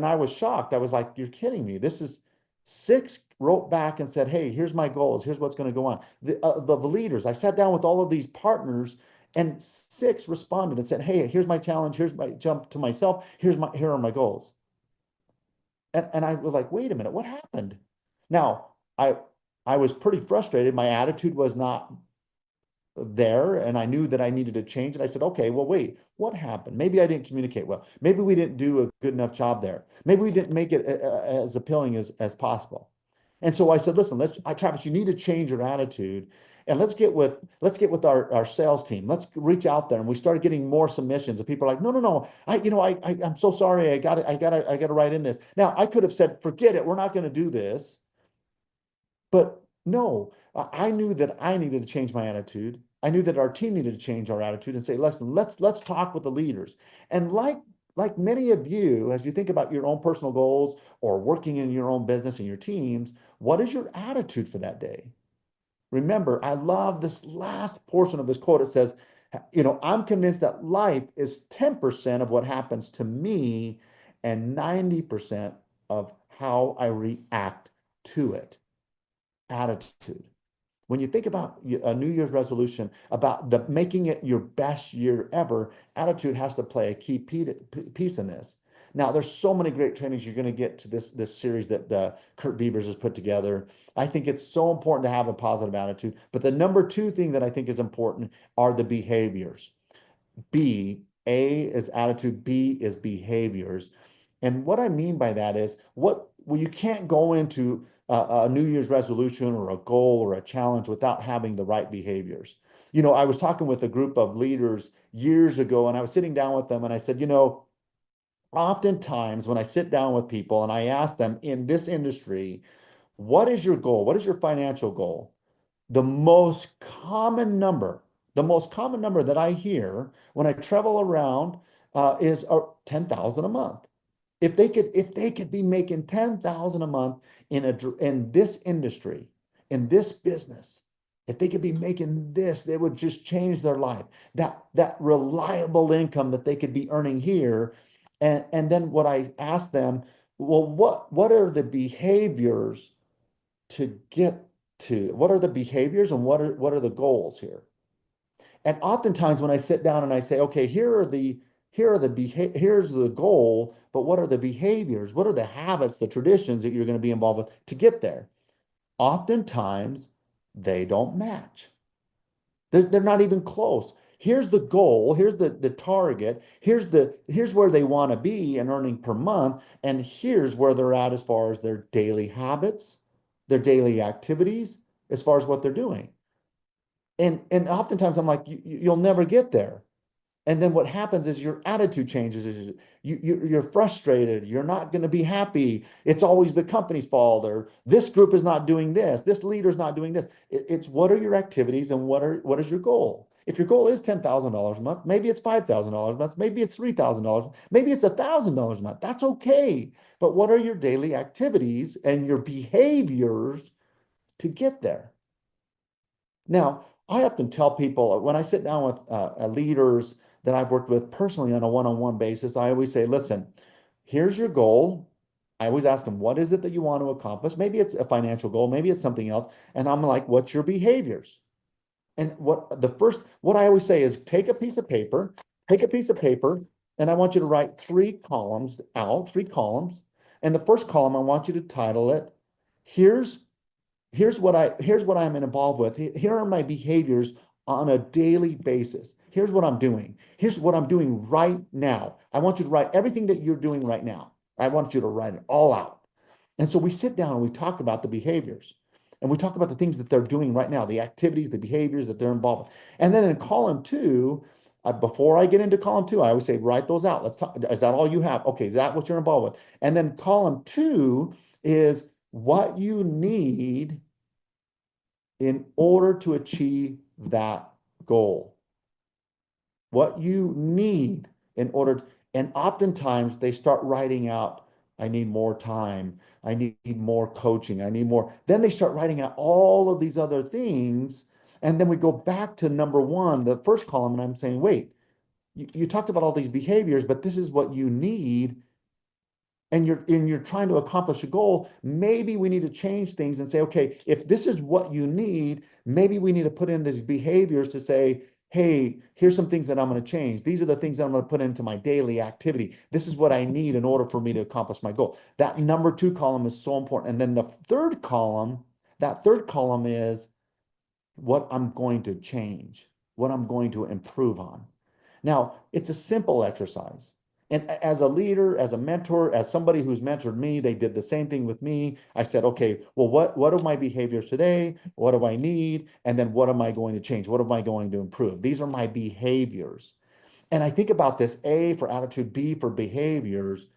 I was shocked. I was like, you're kidding me. This is six wrote back and said, hey, here's my goals. Here's what's going to go on. The leaders, I sat down with all of these partners and six responded and said, hey, here's my challenge. Here's my jump to myself. Here are my goals. And I was like, wait a minute, what happened? Now, I was pretty frustrated. My attitude was not there, and I knew that I needed to change it. I said, okay, well, wait, what happened? Maybe I didn't communicate well. Maybe we didn't do a good enough job there. Maybe we didn't make it as appealing as possible. And so I said, listen, Travis, you need to change your attitude, and let's get with our sales team. Let's reach out there. And we started getting more submissions, and people are like, no, I'm so sorry. I got to write in this. Now, I could have said, forget it, we're not going to do this. But no, I knew that I needed to change my attitude. I knew that our team needed to change our attitude and say, listen, let's talk with the leaders. And like many of you, as you think about your own personal goals or working in your own business and your teams, what is your attitude for that day? Remember, I love this last portion of this quote. It says, I'm convinced that life is 10% of what happens to me and 90% of how I react to it. Attitude. When you think about a New Year's resolution, about making it your best year ever, attitude has to play a key piece in this. Now, there's so many great trainings you're going to get to this series that Curt Beavers has put together. I think it's so important to have a positive attitude. But the number two thing that I think is important are the behaviors. A is attitude, B is behaviors. And what I mean by that is you can't go into a New Year's resolution or a goal or a challenge without having the right behaviors. I was talking with a group of leaders years ago, and I was sitting down with them and I said, oftentimes when I sit down with people and I ask them in this industry, What is your goal? What is your financial goal? The most common number, the most common number that I hear when I travel around is 10,000 a month. If they could be making 10,000 a month in this industry, in this business, if they could be making this, they would just change their life. That reliable income that they could be earning here. And then what I ask them, well, what are the behaviors to get to? What are the behaviors and what are the goals here? And oftentimes when I sit down and I say, okay, here's the goal, but what are the behaviors? What are the habits, the traditions that you're going to be involved with to get there? Oftentimes they don't match. They're not even close. Here's the goal, here's the target, here's where they want to be and earning per month, and here's where they're at as far as their daily habits, their daily activities, as far as what they're doing. And oftentimes I'm like, you'll never get there. And then what happens is your attitude changes. Is you're frustrated. You're not going to be happy. It's always the company's fault, or this group is not doing this. This leader's not doing this. It's what are your activities and what is your goal? If your goal is $10,000 a month, maybe it's $5,000 a month, maybe it's $3,000, maybe it's $1,000 a month. That's okay. But what are your daily activities and your behaviors to get there? Now, I often tell people when I sit down with leaders that I've worked with personally on a one-on-one basis, I always say, listen, here's your goal. I always ask them, what is it that you want to accomplish? Maybe it's a financial goal, maybe it's something else. And I'm like, what's your behaviors? And what I always say is take a piece of paper, and I want you to write three columns out, three columns. And the first column, I want you to title it, here's here's what I'm involved with. Here are my behaviors on a daily basis. Here's what I'm doing. Here's what I'm doing right now. I want you to write everything that you're doing right now. I want you to write it all out. And so we sit down and we talk about the behaviors. And we talk about the things that they're doing right now, the activities, the behaviors that they're involved with. And then in column two, before I get into column two, I always say, write those out. Let's talk. Is that all you have? Okay, is that what you're involved with? And then column two is what you need in order to achieve that goal. What you need in order, and oftentimes they start writing out, I need more time, I need more coaching, I need more. Then they start writing out all of these other things. And then we go back to number one, the first column, and I'm saying, wait, you talked about all these behaviors, but this is what you need and you're trying to accomplish a goal, maybe we need to change things and say, okay, if this is what you need, maybe we need to put in these behaviors to say, hey, here's some things that I'm going to change. These are the things that I'm going to put into my daily activity. This is what I need in order for me to accomplish my goal. That number two column is so important. And then the third column, that third column is what I'm going to change, what I'm going to improve on. Now, it's a simple exercise. And as a leader, as a mentor, as somebody who's mentored me, they did the same thing with me. I said, okay, well, what are my behaviors today? What do I need? And then what am I going to change? What am I going to improve? These are my behaviors. And I think about this A for attitude, B for behaviors.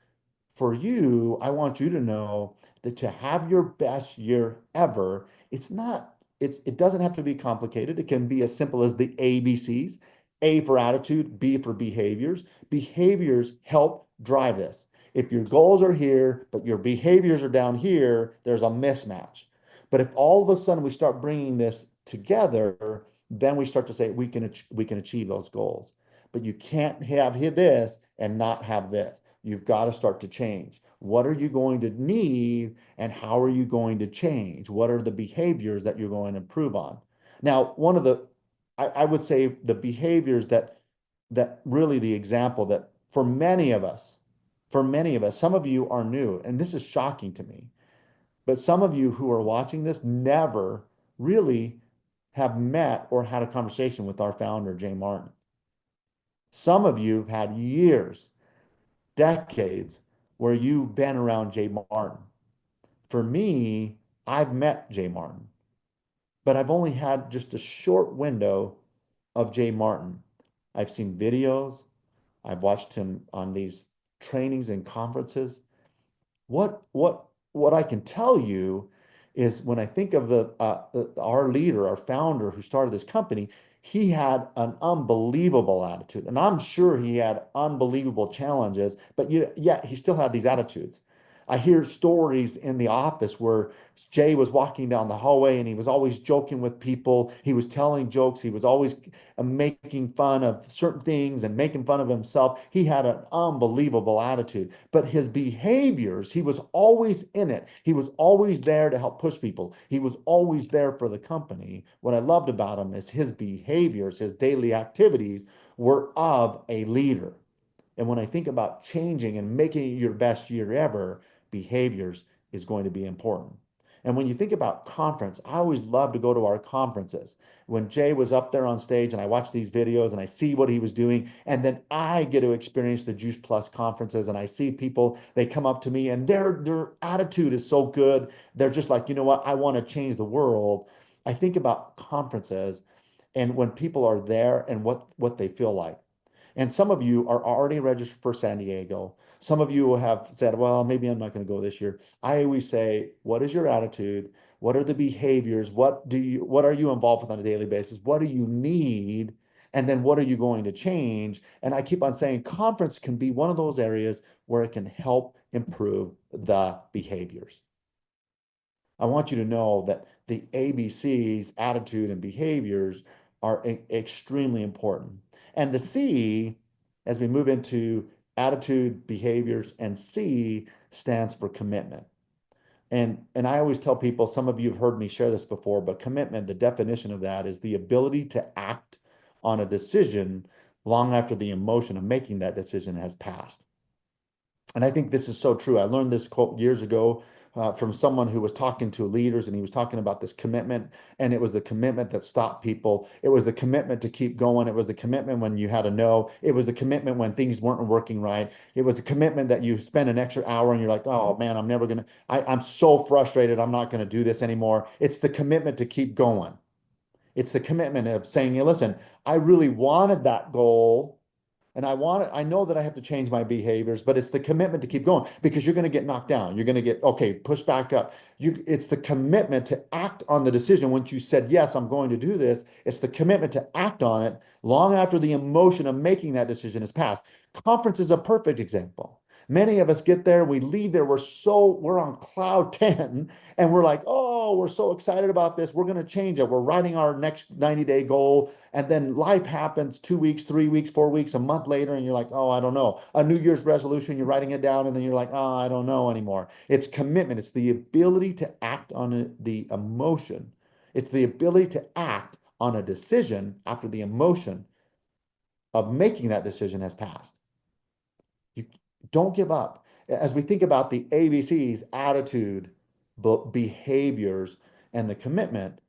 For you, I want you to know that to have your best year ever, it doesn't have to be complicated. It can be as simple as the ABCs. A for attitude, B for behaviors. Behaviors help drive this. If your goals are here, but your behaviors are down here, there's a mismatch. But if all of a sudden we start bringing this together, then we start to say we can achieve those goals. But you can't have this and not have this. You've got to start to change. What are you going to need and how are you going to change? What are the behaviors that you're going to improve on? Now, I would say the behaviors that really the example that for many of us, some of you are new, and this is shocking to me, but some of you who are watching this never really have met or had a conversation with our founder, Jay Martin. Some of you have had years, decades, where you've been around Jay Martin. For me, I've met Jay Martin, but I've only had just a short window of Jay Martin. I've seen videos. I've watched him on these trainings and conferences. What I can tell you is when I think of our leader, our founder who started this company, he had an unbelievable attitude. And I'm sure he had unbelievable challenges, but yet he still had these attitudes. I hear stories in the office where Jay was walking down the hallway and he was always joking with people. He was telling jokes. He was always making fun of certain things and making fun of himself. He had an unbelievable attitude, but his behaviors, he was always in it. He was always there to help push people. He was always there for the company. What I loved about him is his behaviors, his daily activities were of a leader. And when I think about changing and making it your best year ever, behaviors is going to be important. And when you think about conference, I always love to go to our conferences. When Jay was up there on stage and I watch these videos and I see what he was doing, and then I get to experience the Juice Plus conferences and I see people, they come up to me and their attitude is so good. They're just like, you know what, I want to change the world. I think about conferences and when people are there and what they feel like. And some of you are already registered for San Diego. Some of you have said, well, maybe I'm not going to go this year. I always say, what is your attitude? What are the behaviors? What are you involved with on a daily basis? What do you need? And then what are you going to change? And I keep on saying conference can be one of those areas where it can help improve the behaviors. I want you to know that the ABCs, attitude and behaviors, are extremely important. And the C, as we move into attitude, behaviors, and C stands for commitment. And I always tell people, some of you have heard me share this before, but commitment, the definition of that is the ability to act on a decision long after the emotion of making that decision has passed. And I think this is so true. I learned this quote years ago from someone who was talking to leaders, and he was talking about this commitment. And it was the commitment that stopped people. It was the commitment to keep going. It was the commitment when you had a no. It was the commitment when things weren't working right. It was the commitment that you spend an extra hour and you're like, oh man, I'm never going to, I'm so frustrated. I'm not going to do this anymore. It's the commitment to keep going. It's the commitment of saying, hey, listen, I really wanted that goal. And I know that I have to change my behaviors, but it's the commitment to keep going because you're going to get knocked down. You're going to get, okay, pushed back up. It's the commitment to act on the decision. Once you said, yes, I'm going to do this, it's the commitment to act on it long after the emotion of making that decision has passed. Conference is a perfect example. Many of us get there, we leave there, we're on cloud 10 and we're like, oh, we're so excited about this. We're going to change it. We're writing our next 90-day goal. And then life happens 2 weeks, 3 weeks, 4 weeks, a month later, and you're like, oh, I don't know. A New Year's resolution, you're writing it down, and then you're like, oh, I don't know anymore. It's commitment. It's the ability to act on the emotion. It's the ability to act on a decision after the emotion of making that decision has passed. You don't give up. As we think about the ABCs, attitude, behaviors, and the commitment,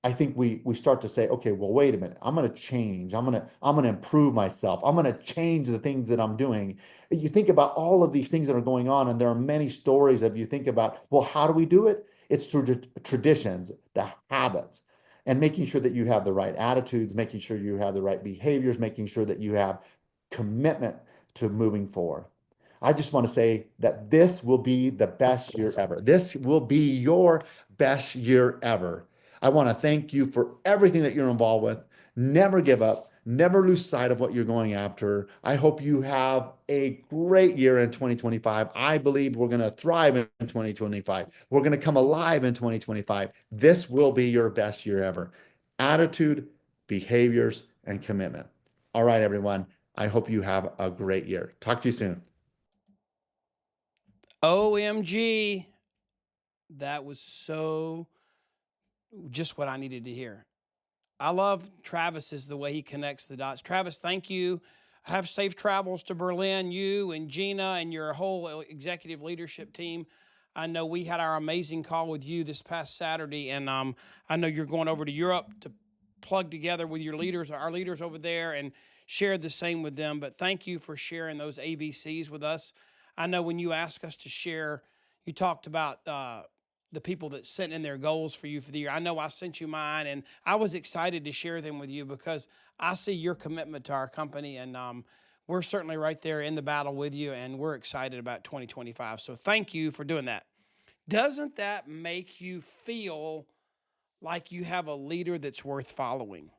I think we start to say, okay, well, wait a minute. I'm going to change. I'm going to improve myself. I'm going to change the things that I'm doing. You think about all of these things that are going on, and there are many stories that you think about, well, how do we do it? It's through the traditions, the habits, and making sure that you have the right attitudes, making sure you have the right behaviors, making sure that you have commitment to moving forward. I just want to say that this will be the best year ever. This will be your best year ever. I want to thank you for everything that you're involved with. Never give up. Never lose sight of what you're going after. I hope you have a great year in 2025. I believe we're going to thrive in 2025. We're going to come alive in 2025. This will be your best year ever. Attitude, behaviors, and commitment. All right, everyone. I hope you have a great year. Talk to you soon. OMG. That was just what I needed to hear. I love Travis's the way he connects the dots. Travis, thank you. Have safe travels to Berlin, you and Gina and your whole executive leadership team. I know we had our amazing call with you this past Saturday, and I know you're going over to Europe to plug together with your leaders, our leaders over there, and share the same with them. But thank you for sharing those ABCs with us. I know when you asked us to share, you talked about the people that sent in their goals for you for the year. I know I sent you mine, and I was excited to share them with you because I see your commitment to our company, and we're certainly right there in the battle with you, and we're excited about 2025. So thank you for doing that. Doesn't that make you feel like you have a leader that's worth following?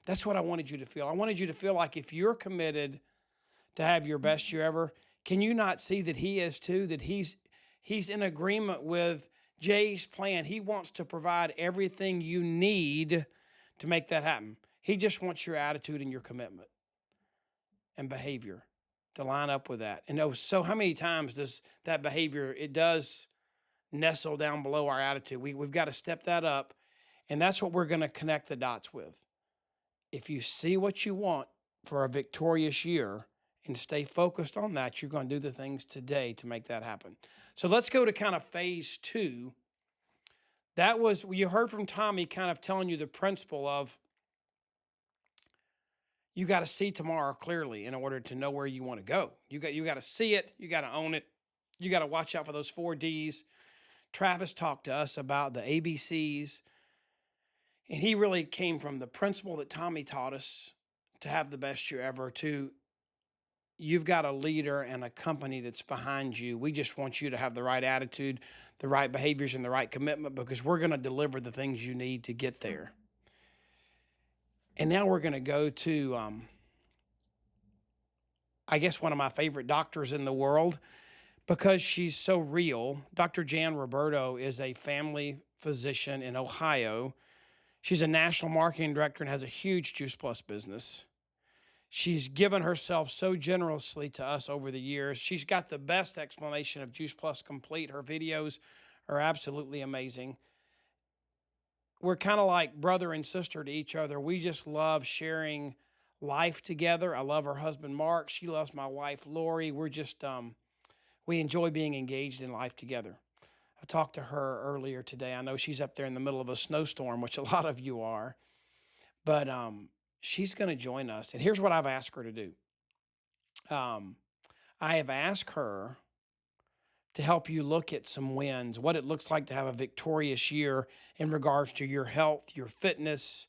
That's what I wanted you to feel. I wanted you to feel like if you're committed to have your best year ever, can you not see that he is too? That he's in agreement with Jay's plan. He wants to provide everything you need to make that happen. He just wants your attitude and your commitment and behavior to line up with that. And oh, so how many times does that behavior, it does nestle down below our attitude. We've got to step that up, and that's what we're going to connect the dots with. If you see what you want for a victorious year and stay focused on that, you're going to do the things today to make that happen. So let's go to kind of phase 2. That was, you heard from Tommy kind of telling you the principle of you got to see tomorrow clearly in order to know where you want to go. You got to see it, you got to own it, you got to watch out for those 4 Ds. Travis talked to us about the ABCs, and he really came from the principle that Tommy taught us to have the best year ever to you've got a leader and a company that's behind you. We just want you to have the right attitude, the right behaviors, and the right commitment because we're going to deliver the things you need to get there. And now we're going to go to, I guess, one of my favorite doctors in the world, because she's so real. Dr. Jan Roberto is a family physician in Ohio. She's a national marketing director and has a huge Juice Plus business. She's given herself so generously to us over the years. She's got the best explanation of Juice Plus Complete. Her videos are absolutely amazing. We're kind of like brother and sister to each other. We just love sharing life together. I love her husband, Mark. She loves my wife, Lori. We're just, we enjoy being engaged in life together. I talked to her earlier today. I know she's up there in the middle of a snowstorm, which a lot of you are, but she's going to join us. And here's what I've asked her to do. I have asked her to help you look at some wins, what it looks like to have a victorious year in regards to your health, your fitness,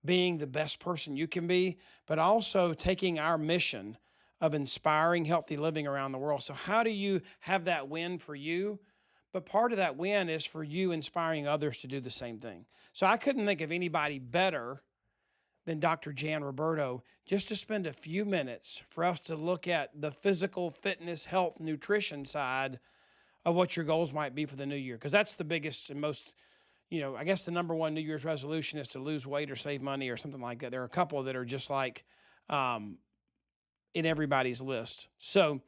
being the best person you can be, but also taking our mission of inspiring healthy living around the world. So how do you have that win for you? But part of that win is for you inspiring others to do the same thing. So I couldn't think of anybody better than Dr. Jan Roberto just to spend a few minutes for us to look at the physical fitness, health, nutrition side of what your goals might be for the new year. Because that's the biggest and most, I guess the number one New Year's resolution is to lose weight or save money or something like that. There are a couple that are just like, in everybody's list. So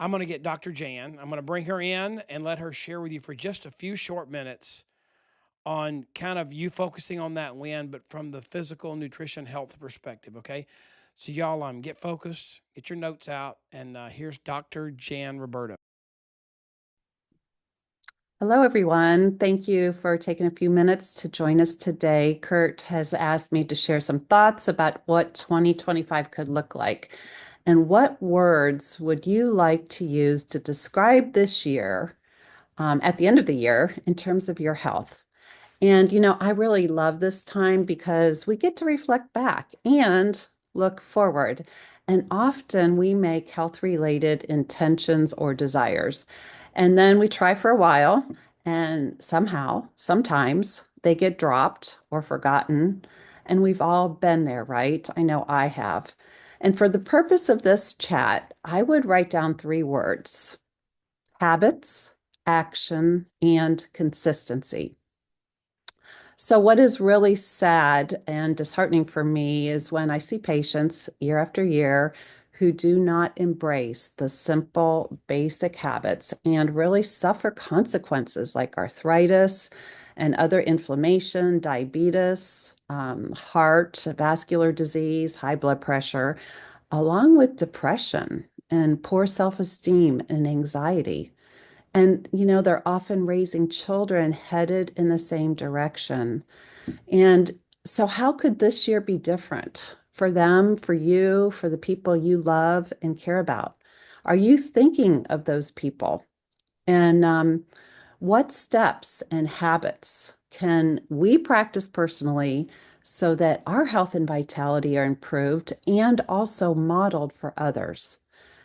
I'm going to get Dr. Jan. I'm going to bring her in and let her share with you for just a few short minutes on kind of you focusing on that win, but from the physical nutrition health perspective, okay? So y'all get focused, get your notes out, and here's Dr. Jan Roberto. Hello, everyone. Thank you for taking a few minutes to join us today. Curt has asked me to share some thoughts about what 2025 could look like. And what words would you like to use to describe this year at the end of the year in terms of your health? And, I really love this time because we get to reflect back and look forward. And often we make health-related intentions or desires. And then we try for a while, and sometimes they get dropped or forgotten. And we've all been there, right? I know I have. And for the purpose of this chat, I would write down 3 words: habits, action, and consistency. So what is really sad and disheartening for me is when I see patients year after year who do not embrace the simple, basic habits and really suffer consequences like arthritis and other inflammation, diabetes, heart, vascular disease, high blood pressure, along with depression and poor self-esteem and anxiety. And, they're often raising children headed in the same direction. And so how could this year be different for them, for you, for the people you love and care about? Are you thinking of those people? And what steps and habits can we practice personally so that our health and vitality are improved and also modeled for others?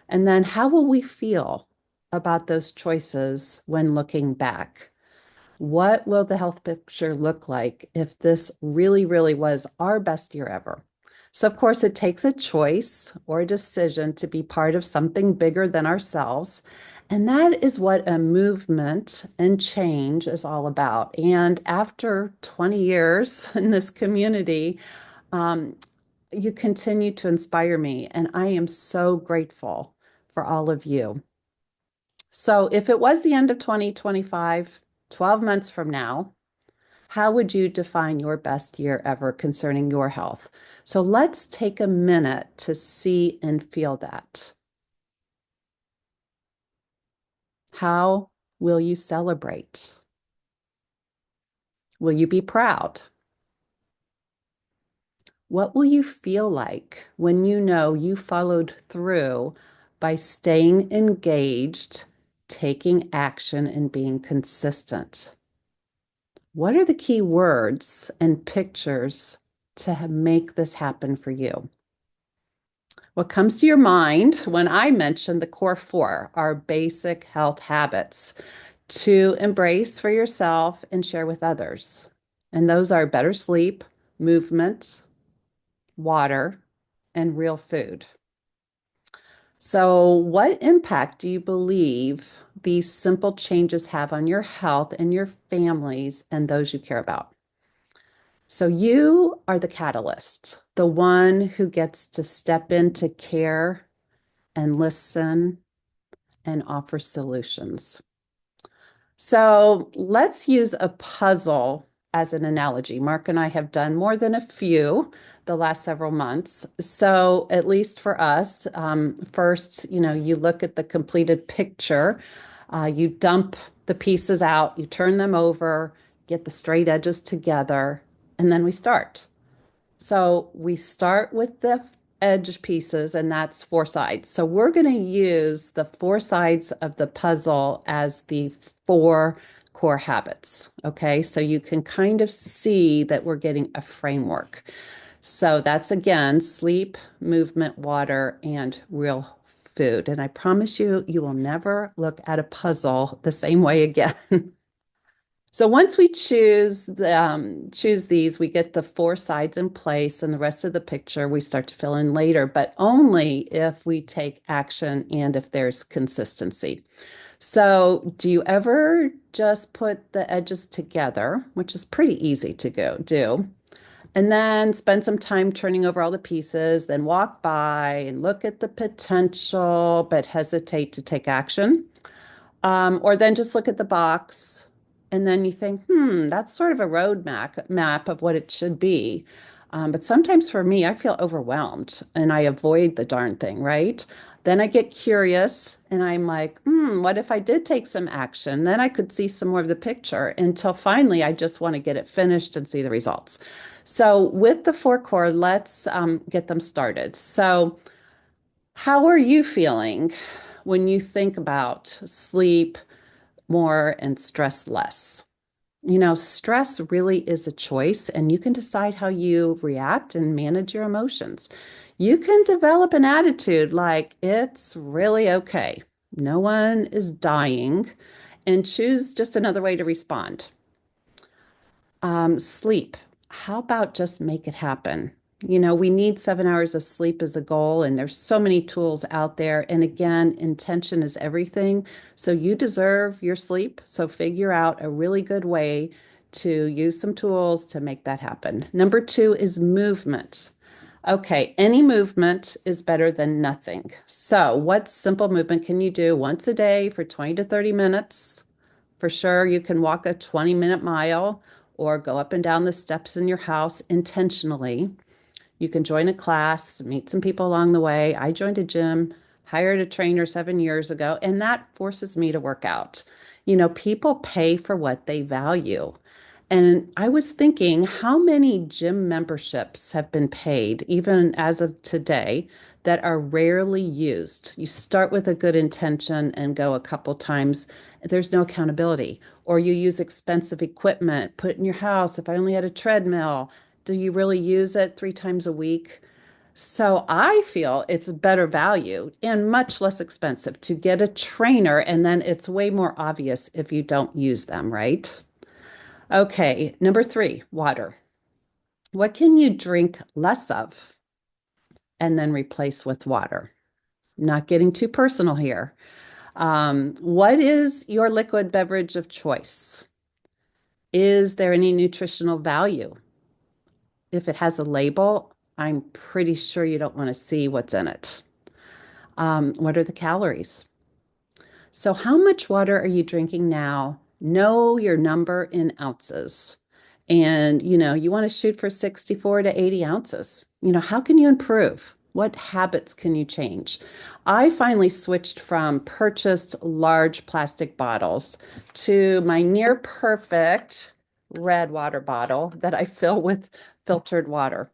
And then how will we feel about those choices when looking back. What will the health picture look like if this really, really was our best year ever? So, of course, it takes a choice or a decision to be part of something bigger than ourselves. And that is what a movement and change is all about. And after 20 years in this community, um, you continue to inspire me. And I am so grateful for all of you. So, if it was the end of 2025, 12 months from now, how would you define your best year ever concerning your health? So let's take a minute to see and feel that. How will you celebrate? Will you be proud? What will you feel like when you know you followed through by staying engaged, taking action, and being consistent? What are the key words and pictures to make this happen for you? What comes to your mind when I mention the core four, our basic health habits to embrace for yourself and share with others? And those are better sleep, movement, water, and real food. So, what impact do you believe these simple changes have on your health and your families and those you care about? So, you are the catalyst, the one who gets to step into care and listen and offer solutions. So let's use a puzzle as an analogy. Mark and I have done more than a few the last several months. So at least for us, first, you look at the completed picture, you dump the pieces out, you turn them over, get the straight edges together, and then we start. So we start with the edge pieces, and that's four sides. So we're going to use the four sides of the puzzle as the four core habits. Okay, so you can kind of see that we're getting a framework. So that's again sleep, movement, water, and real food. And I promise you, you will never look at a puzzle the same way again. So once we choose these, we get the four sides in place, and the rest of the picture we start to fill in later, but only if we take action and if there's consistency. So do you ever just put the edges together, which is pretty easy to do, and then spend some time turning over all the pieces, then walk by and look at the potential, but hesitate to take action? Or then just look at the box and then you think, that's sort of a road map of what it should be. But sometimes for me, I feel overwhelmed and I avoid the darn thing, right? Then I get curious and I'm like, what if I did take some action? Then I could see some more of the picture until finally I just want to get it finished and see the results. So with the four core, let's get them started. So how are you feeling when you think about sleep more and stress less? Stress really is a choice, and you can decide how you react and manage your emotions. You can develop an attitude like it's really okay. No one is dying, and choose just another way to respond. Sleep. How about just make it happen? We need 7 hours of sleep as a goal, and there's so many tools out there. And again, intention is everything. So you deserve your sleep. So figure out a really good way to use some tools to make that happen. Number two is movement. Okay, any movement is better than nothing. So what simple movement can you do once a day for 20 to 30 minutes? For sure, you can walk a 20-minute mile or go up and down the steps in your house intentionally. You can join a class, meet some people along the way. I joined a gym, hired a trainer 7 years ago, and that forces me to work out. People pay for what they value. And I was thinking, how many gym memberships have been paid, even as of today, that are rarely used? You start with a good intention and go a couple times. There's no accountability. Or you use expensive equipment, put it in your house. If I only had a treadmill, do you really use it 3 times a week? So I feel it's better value and much less expensive to get a trainer, and then it's way more obvious if you don't use them, right? Okay, number three, water. What can you drink less of and then replace with water? Not getting too personal here. What is your liquid beverage of choice? Is there any nutritional value? If it has a label, I'm pretty sure you don't want to see what's in it. What are the calories? So, how much water are you drinking now? Know your number in ounces. And, you want to shoot for 64 to 80 ounces. How can you improve? What habits can you change? I finally switched from purchased large plastic bottles to my near perfect red water bottle that I fill with filtered water.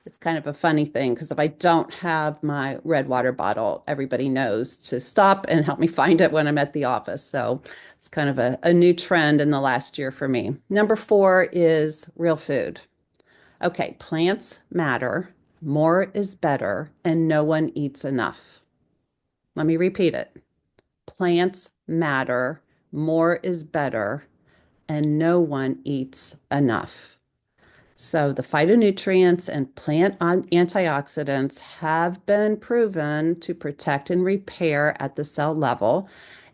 It's kind of a funny thing because if I don't have my red water bottle, everybody knows to stop and help me find it when I'm at the office. So it's kind of a new trend in the last year for me. Number four is real food. Okay, plants matter, more is better, and no one eats enough. Let me repeat it. Plants matter, more is better, and no one eats enough. So the phytonutrients and plant antioxidants have been proven to protect and repair at the cell level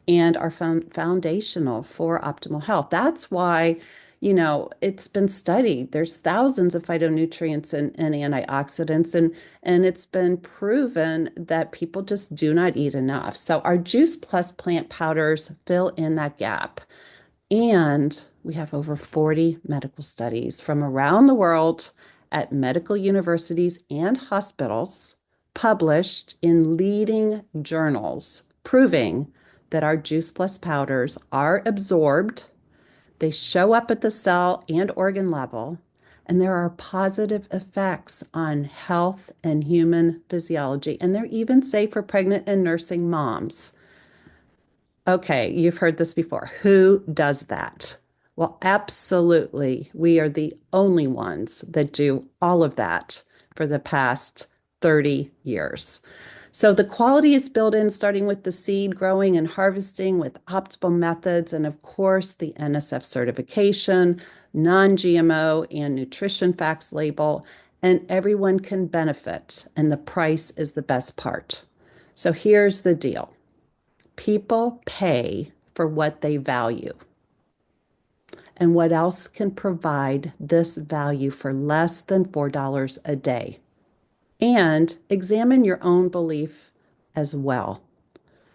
and are foundational for optimal health. That's why, it's been studied. There's thousands of phytonutrients and antioxidants, and it's been proven that people just do not eat enough. So our Juice Plus plant powders fill in that gap. And we have over 40 medical studies from around the world at medical universities and hospitals published in leading journals proving that our Juice Plus powders are absorbed, they show up at the cell and organ level, and there are positive effects on health and human physiology. And they're even safe for pregnant and nursing moms. Okay, you've heard this before. Who does that? Well, absolutely. We are the only ones that do all of that for the past 30 years. So the quality is built in starting with the seed growing and harvesting with optimal methods, and of course, the NSF certification, non-GMO, and nutrition facts label, and everyone can benefit, and the price is the best part. So here's the deal. People pay for what they value. And what else can provide this value for less than $4 a day? And examine your own belief as well.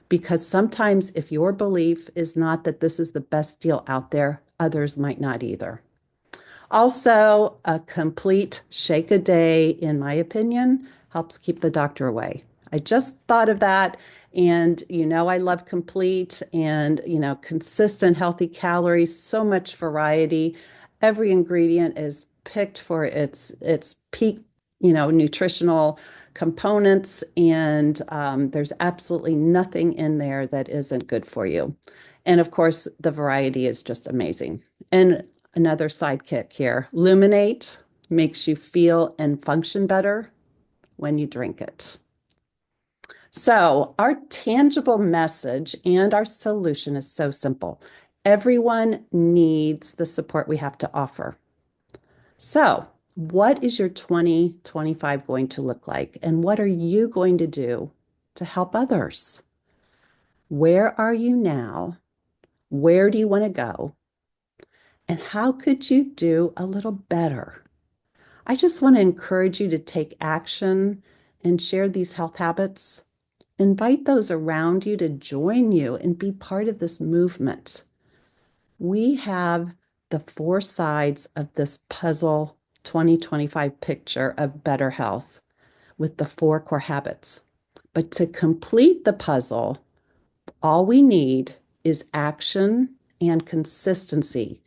Because sometimes if your belief is not that this is the best deal out there, others might not either. Also, a complete shake a day, in my opinion, helps keep the doctor away. I just thought of that. And, I love complete and, consistent healthy calories, so much variety. Every ingredient is picked for its peak, nutritional components. And there's absolutely nothing in there that isn't good for you. And of course, the variety is just amazing. And another sidekick here, Luminate makes you feel and function better when you drink it. So our tangible message and our solution is so simple. Everyone needs the support we have to offer. So what is your 2025 going to look like? And what are you going to do to help others? Where are you now? Where do you want to go? And how could you do a little better? I just want to encourage you to take action and share these health habits. Invite those around you to join you and be part of this movement. We have the four sides of this puzzle 2025 picture of better health with the four core habits. But to complete the puzzle, all we need is action and consistency.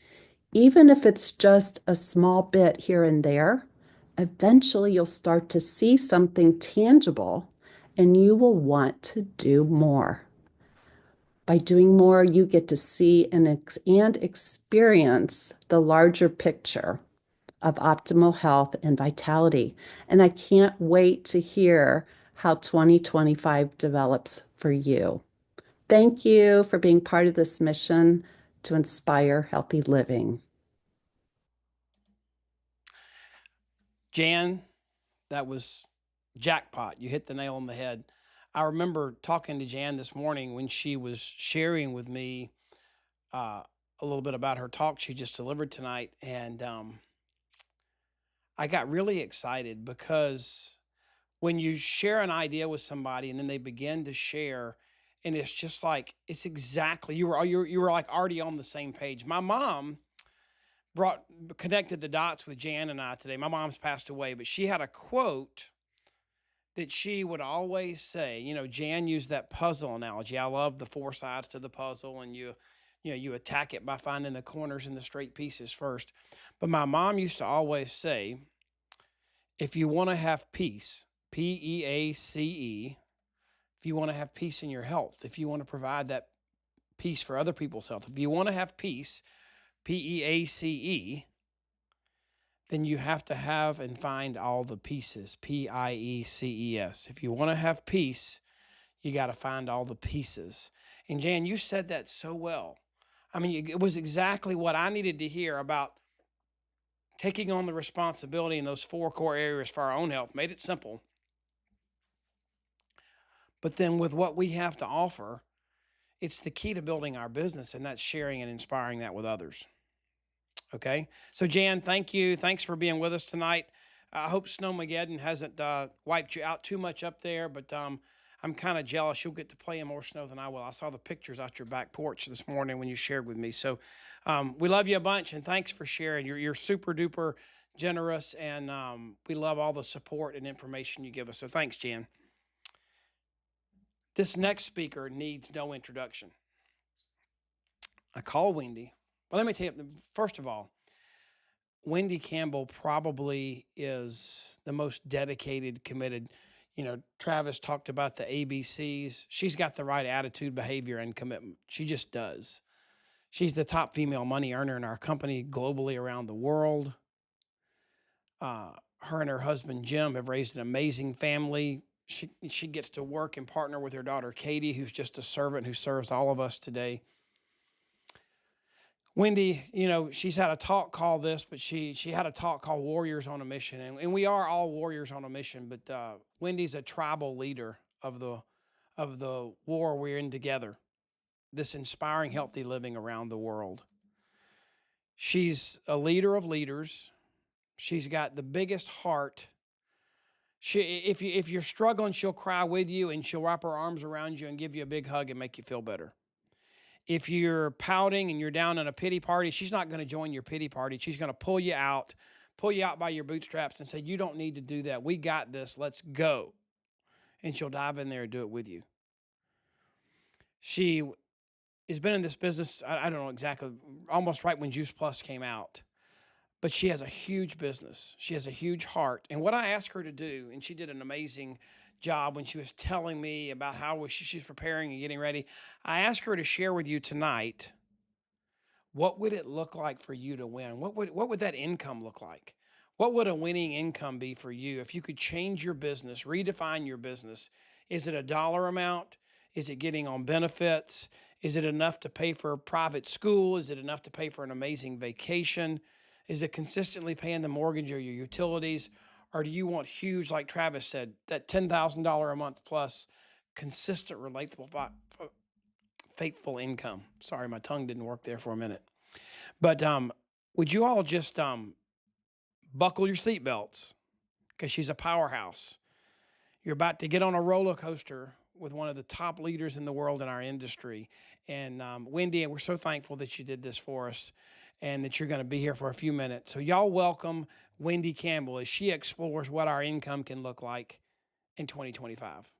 Even if it's just a small bit here and there, eventually you'll start to see something tangible and you will want to do more. By doing more, you get to see and experience the larger picture of optimal health and vitality. And I can't wait to hear how 2025 develops for you. Thank you for being part of this mission to inspire healthy living. Jan, that was jackpot. You hit the nail on the head. I remember talking to Jan this morning when she was sharing with me a little bit about her talk she just delivered tonight. And I got really excited because when you share an idea with somebody and then they begin to share, and it's just like, it's exactly, you were like already on the same page. My mom connected the dots with Jan and I today. My mom's passed away, but she had a quote that she would always say. You know, Jan used that puzzle analogy. I love the four sides to the puzzle, and you attack it by finding the corners and the straight pieces first. But my mom used to always say, if you want to have peace, Peace, if you want to have peace in your health, if you want to provide that peace for other people's health, if you want to have peace, Peace, then you have to have and find all the pieces, Pieces. If you want to have peace, you got to find all the pieces. And Jan, you said that so well. I mean, it was exactly what I needed to hear about taking on the responsibility in those four core areas for our own health. Made it simple. But then with what we have to offer, it's the key to building our business, and that's sharing and inspiring that with others. Okay. So Jan, thank you. Thanks for being with us tonight. I hope Snowmageddon hasn't wiped you out too much up there, but I'm kind of jealous. You'll get to play in more snow than I will. I saw the pictures out your back porch this morning when you shared with me. So we love you a bunch, and thanks for sharing. You're super duper generous, and we love all the support and information you give us. So thanks, Jan. This next speaker needs no introduction. I call Wendy. Well, let me tell you, first of all, Wendy Campbell probably is the most dedicated, committed. You know, Travis talked about the ABCs. She's got the right attitude, behavior, and commitment. She just does. She's the top female money earner in our company globally around the world. Her and her husband, Jim, have raised an amazing family. She gets to work and partner with her daughter, Katie, who's just a servant who serves all of us today. Wendy, you know, she's had a talk called this, but she had a talk called Warriors on a Mission. And we are all warriors on a mission, but Wendy's a tribal leader of the war we're in together, this inspiring, healthy living around the world. She's a leader of leaders. She's got the biggest heart. If you're struggling, she'll cry with you, and she'll wrap her arms around you and give you a big hug and make you feel better. If you're pouting and you're down in a pity party, she's not going to join your pity party. She's going to pull you out by your bootstraps and say, you don't need to do that. We got this. Let's go. And she'll dive in there and do it with you. She has been in this business, I don't know exactly, almost right when Juice Plus came out. But she has a huge business. She has a huge heart. And what I asked her to do, and she did an amazing job when she was telling me about how she's preparing and getting ready. I asked her to share with you tonight, what would it look like for you to win? What would that income look like? What would a winning income be for you if you could change your business, redefine your business? Is it a dollar amount? Is it getting on benefits? Is it enough to pay for a private school? Is it enough to pay for an amazing vacation? Is it consistently paying the mortgage or your utilities? Or do you want huge, like Travis said, that $10,000 a month plus consistent, relatable, faithful income? Sorry, my tongue didn't work there for a minute. But would you all just buckle your seatbelts, because she's a powerhouse. You're about to get on a roller coaster with one of the top leaders in the world in our industry. And Wendy, we're so thankful that you did this for us and that you're going to be here for a few minutes. So y'all welcome Wendy Campbell as she explores what our income can look like in 2025.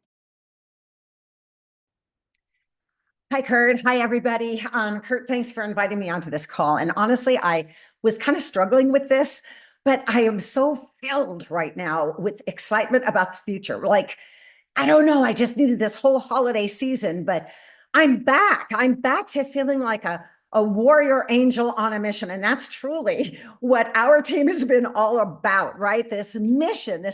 Hi, Curt. Hi, everybody. Curt, thanks for inviting me onto this call. And honestly, I was kind of struggling with this, but I am so filled right now with excitement about the future. Like, I don't know, I just needed this whole holiday season, but I'm back. I'm back to feeling like a a warrior angel on a mission. And that's truly what our team has been all about, right? This mission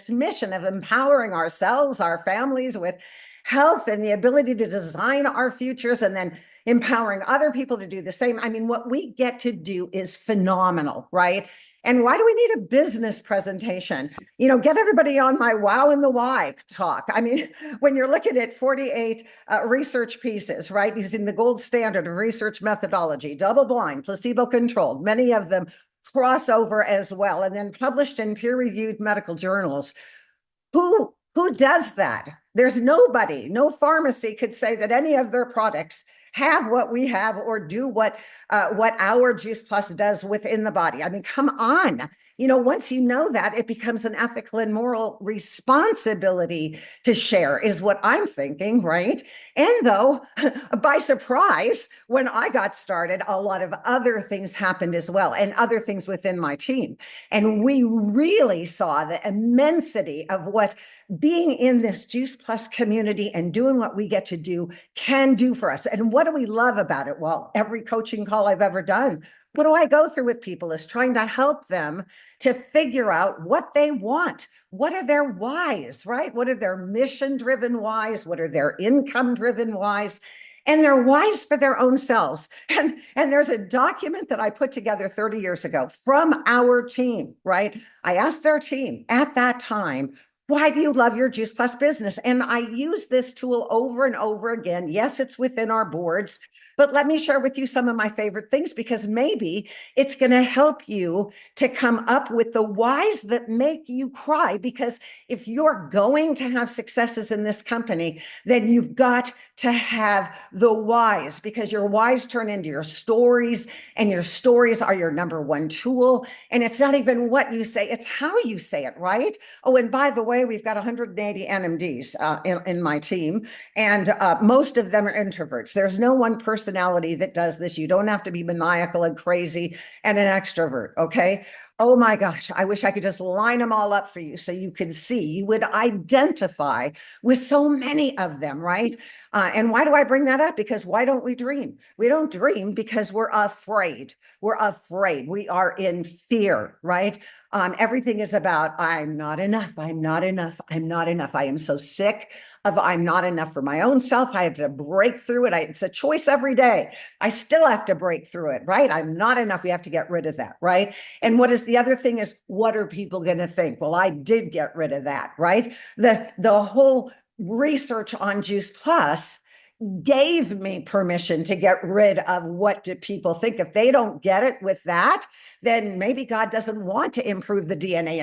of empowering ourselves, our families with health and the ability to design our futures, and then empowering other people to do the same. I mean, what we get to do is phenomenal, right? And why do we need a business presentation? You know, get everybody on my wow and the why talk. I mean, when you're looking at 48 research pieces, right, using the gold standard of research methodology, double-blind, placebo-controlled, many of them crossover as well, and then published in peer-reviewed medical journals. Who does that? There's nobody, no pharmacy could say that any of their products have what we have or do what our Juice Plus does within the body. I mean, come on. You know, once you know that, it becomes an ethical and moral responsibility to share, is what I'm thinking, right? And though, by surprise, when I got started, a lot of other things happened as well, and other things within my team. And we really saw the immensity of what being in this Juice Plus community and doing what we get to do can do for us. And what do we love about it? Well, every coaching call I've ever done, what do I go through with people is trying to help them to figure out what they want. What are their whys, right? What are their mission-driven whys? What are their income-driven whys? And they're wise for their own selves. And there's a document that I put together 30 years ago from our team, right? I asked their team at that time, why do you love your Juice Plus business? And I use this tool over and over again. Yes, it's within our boards, but let me share with you some of my favorite things, because maybe it's going to help you to come up with the whys that make you cry. Because if you're going to have successes in this company, then you've got to have the whys, because your whys turn into your stories, and your stories are your number one tool. And it's not even what you say, it's how you say it, right? Oh, and by the way, we've got 180 NMDs in my team, and most of them are introverts. There's no one personality that does this. You don't have to be maniacal and crazy and an extrovert, okay? Oh my gosh, I wish I could just line them all up for you so you could see, you would identify with so many of them, right? And why do I bring that up? Because why don't we dream? We don't dream because we're afraid. We're afraid. We are in fear, right? Everything is about, I'm not enough. I'm not enough. I'm not enough. I am so sick of I'm not enough for my own self. I have to break through it. It's a choice every day. I still have to break through it, right? I'm not enough. We have to get rid of that, right? And what is the other thing is, what are people going to think? Well, I did get rid of that, right? The whole research on Juice Plus gave me permission to get rid of what do people think. If they don't get it with that, then maybe God doesn't want to improve the DNA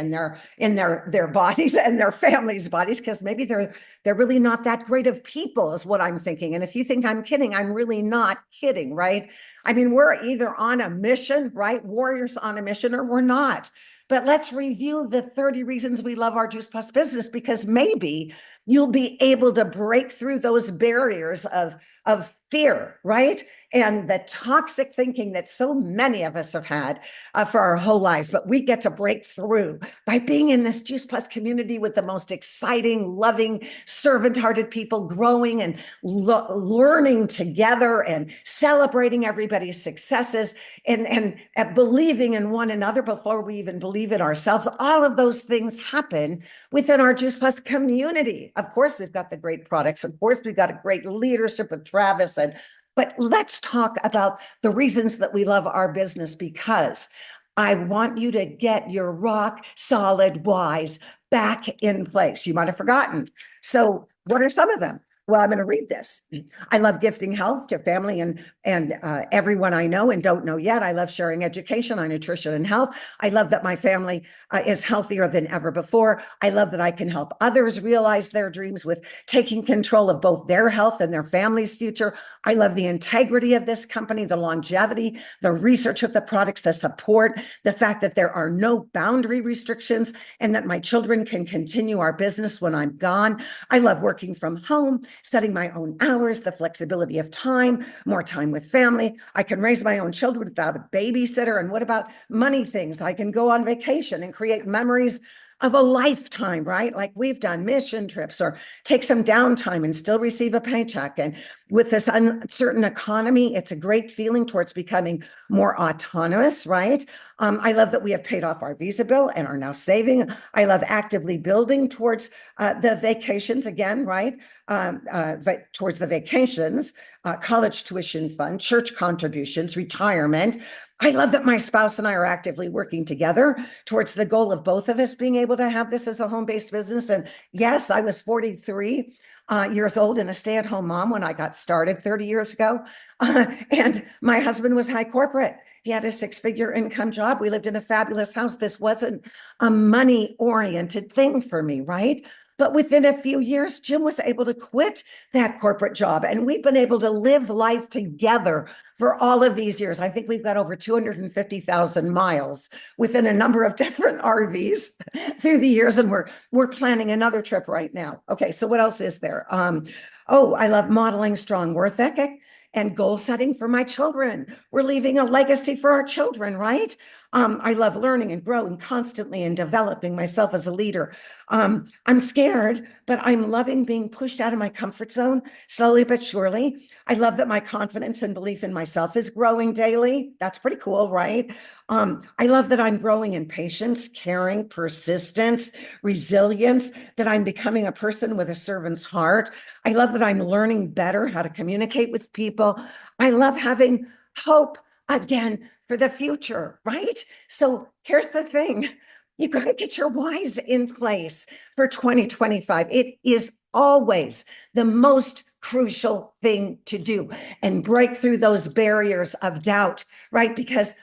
in their bodies and their families' bodies, because maybe they're really not that great of people, is what I'm thinking. And if you think I'm kidding, I'm really not kidding, right? I mean, we're either on a mission, right? Warriors on a mission, or we're not. But let's review the 30 reasons we love our Juice Plus business, because maybe you'll be able to break through those barriers of fear, right? And the toxic thinking that so many of us have had for our whole lives. But we get to break through by being in this Juice Plus community with the most exciting, loving, servant-hearted people, growing and learning together and celebrating everybody's successes, and believing in one another before we even believe in ourselves. All of those things happen within our Juice Plus community. Of course, we've got the great products. Of course, we've got a great leadership with Travis. But let's talk about the reasons that we love our business, because I want you to get your rock solid whys back in place. You might have forgotten. So what are some of them? Well, I'm going to read this. I love gifting health to family and everyone I know and don't know yet. I love sharing education on nutrition and health. I love that my family is healthier than ever before. I love that I can help others realize their dreams with taking control of both their health and their family's future. I love the integrity of this company, the longevity, the research of the products, the support, the fact that there are no boundary restrictions, and that my children can continue our business when I'm gone. I love working from home, setting my own hours, the flexibility of time, more time with family. I can raise my own children without a babysitter. And what about money things? I can go on vacation and create memories of a lifetime, right? Like we've done mission trips or take some downtime and still receive a paycheck. And with this uncertain economy, it's a great feeling towards becoming more autonomous, right? I love that we have paid off our visa bill and are now saving. I love actively building towards the vacations again, right? Towards the vacations, college tuition fund, church contributions, retirement. I love that my spouse and I are actively working together towards the goal of both of us being able to have this as a home-based business. And yes, I was 43 years old and a stay-at-home mom when I got started 30 years ago. And my husband was high corporate. He had a 6-figure income job. We lived in a fabulous house. This wasn't a money-oriented thing for me, right? But within a few years, Jim was able to quit that corporate job. And we've been able to live life together for all of these years. I think we've got over 250,000 miles within a number of different RVs through the years. And we're planning another trip right now. Okay, so what else is there? I love modeling strong work ethic and goal setting for my children. We're leaving a legacy for our children, right? I love learning and growing constantly and developing myself as a leader. I'm scared, but I'm loving being pushed out of my comfort zone slowly but surely. I love that my confidence and belief in myself is growing daily. That's pretty cool, right? I love that I'm growing in patience, caring, persistence, resilience, that I'm becoming a person with a servant's heart. I love that I'm learning better how to communicate with people. I love having hope again for the future, right? So here's the thing. You got to get your whys in place for 2025. It is always the most crucial thing to do and break through those barriers of doubt, right? Because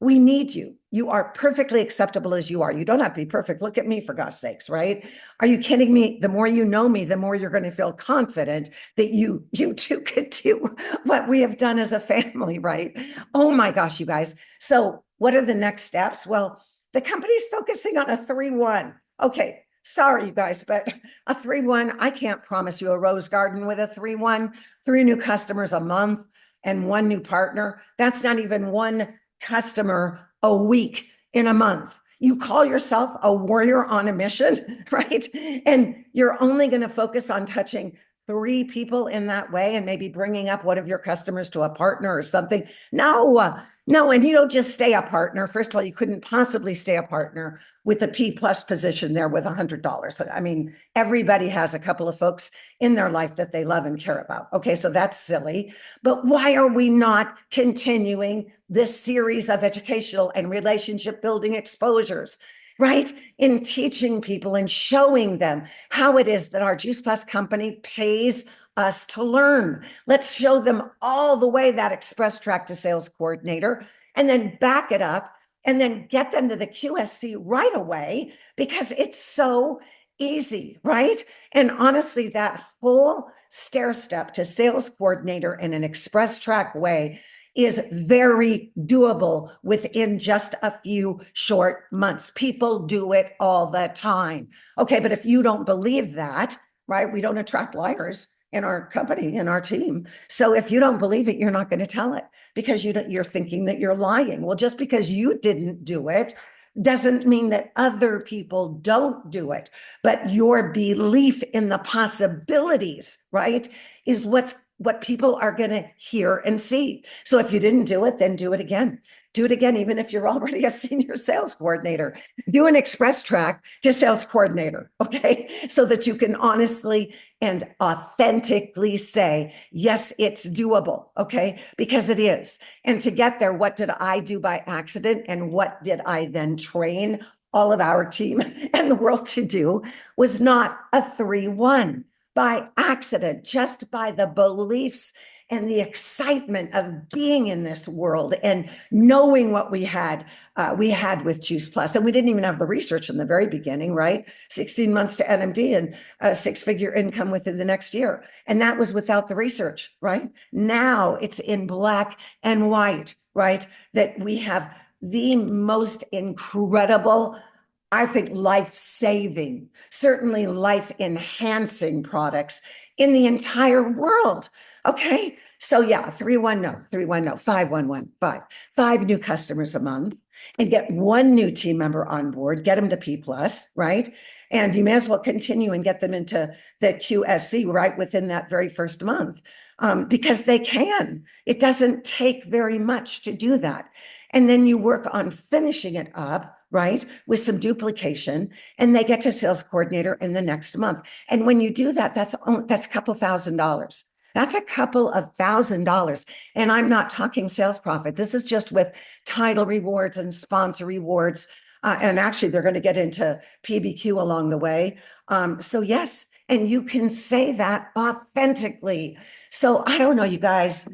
we need you. You are perfectly acceptable as you are. You don't have to be perfect. Look at me, for God's sakes, right? Are you kidding me? The more you know me, the more you're going to feel confident that you too could do what we have done as a family, right? Oh my gosh, you guys. So what are the next steps? Well, the company's focusing on a 3-1. Okay, sorry, you guys, but a 3-1, I can't promise you a rose garden with a 3-1, 3 new customers a month and 1 new partner. That's not even 1 customer a week in a month. You call yourself a warrior on a mission, right? And you're only going to focus on touching 3 people in that way and maybe bringing up one of your customers to a partner or something. No, and you don't just stay a partner. First of all, you couldn't possibly stay a partner with a P+ position there with $100. I mean, everybody has a couple of folks in their life that they love and care about. Okay, so that's silly. But why are we not continuing this series of educational and relationship building exposures, right? In teaching people and showing them how it is that our Juice Plus company pays us to learn. Let's show them all the way that express track to sales coordinator and then back it up and then get them to the QSC right away because it's so easy, right? And honestly, that whole stair step to sales coordinator in an express track way is very doable within just a few short months. People do it all the time. Okay, but if you don't believe that, right, we don't attract liars in our company, in our team. So if you don't believe it, you're not going to tell it because you're thinking that you're lying. Well, just because you didn't do it doesn't mean that other people don't do it, but your belief in the possibilities, right, is what people are going to hear and see. So if you didn't do it, then do it again. Do it again, even if you're already a senior sales coordinator. Do an express track to sales coordinator, okay? So that you can honestly and authentically say, yes, it's doable, okay? Because it is. And to get there, what did I do by accident? And what did I then train all of our team and the world to do was not a 3-1 by accident, just by the beliefs and the excitement of being in this world and knowing what we had with Juice Plus. And we didn't even have the research in the very beginning, right? 16 months to NMD and a 6-figure income within the next year. And that was without the research, right? Now it's in black and white, right? That we have the most incredible, I think, life-saving, certainly life-enhancing products in the entire world. Okay, so yeah, 3-1 no, 3-1 no, 5-1-1, 5 new customers a month, and get one new team member on board, get them to P plus, right? And you may as well continue and get them into the QSC right within that very first month, because they can. It doesn't take very much to do that. And then you work on finishing it up, right, with some duplication, and they get to sales coordinator in the next month. And when you do that, that's a couple $1,000. That's a couple of $1,000. And I'm not talking sales profit. This is just with title rewards and sponsor rewards. And actually, they're going to get into PBQ along the way. So yes, and you can say that authentically. So I don't know, you guys,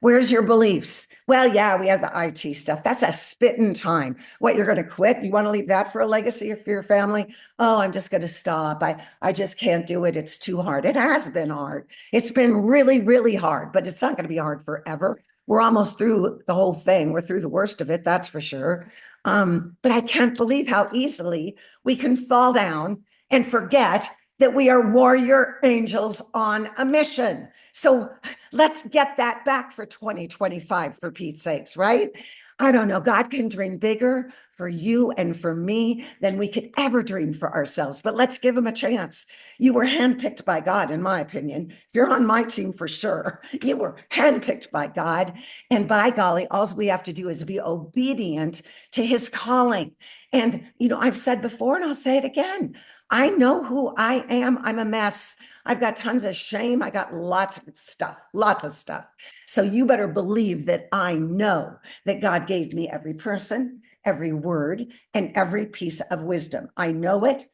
where's your beliefs? Well, yeah, we have the IT stuff. That's a spit in time. What, you're going to quit? You want to leave that for a legacy for your family? Oh, I'm just going to stop. I just can't do it. It's too hard. It has been hard. It's been really, really hard, but it's not going to be hard forever. We're almost through the whole thing. We're through the worst of it, that's for sure. But I can't believe how easily we can fall down and forget that we are warrior angels on a mission. So let's get that back for 2025, for Pete's sakes, right? I don't know. God can dream bigger for you and for me than we could ever dream for ourselves. But let's give him a chance. You were handpicked by God, in my opinion. If you're on my team, for sure, you were handpicked by God. And by golly, all we have to do is be obedient to his calling. And, I've said before, and I'll say it again, I know who I am. I'm a mess. I've got tons of shame. I got lots of stuff. So you better believe that I know that God gave me every person, every word, and every piece of wisdom. I know it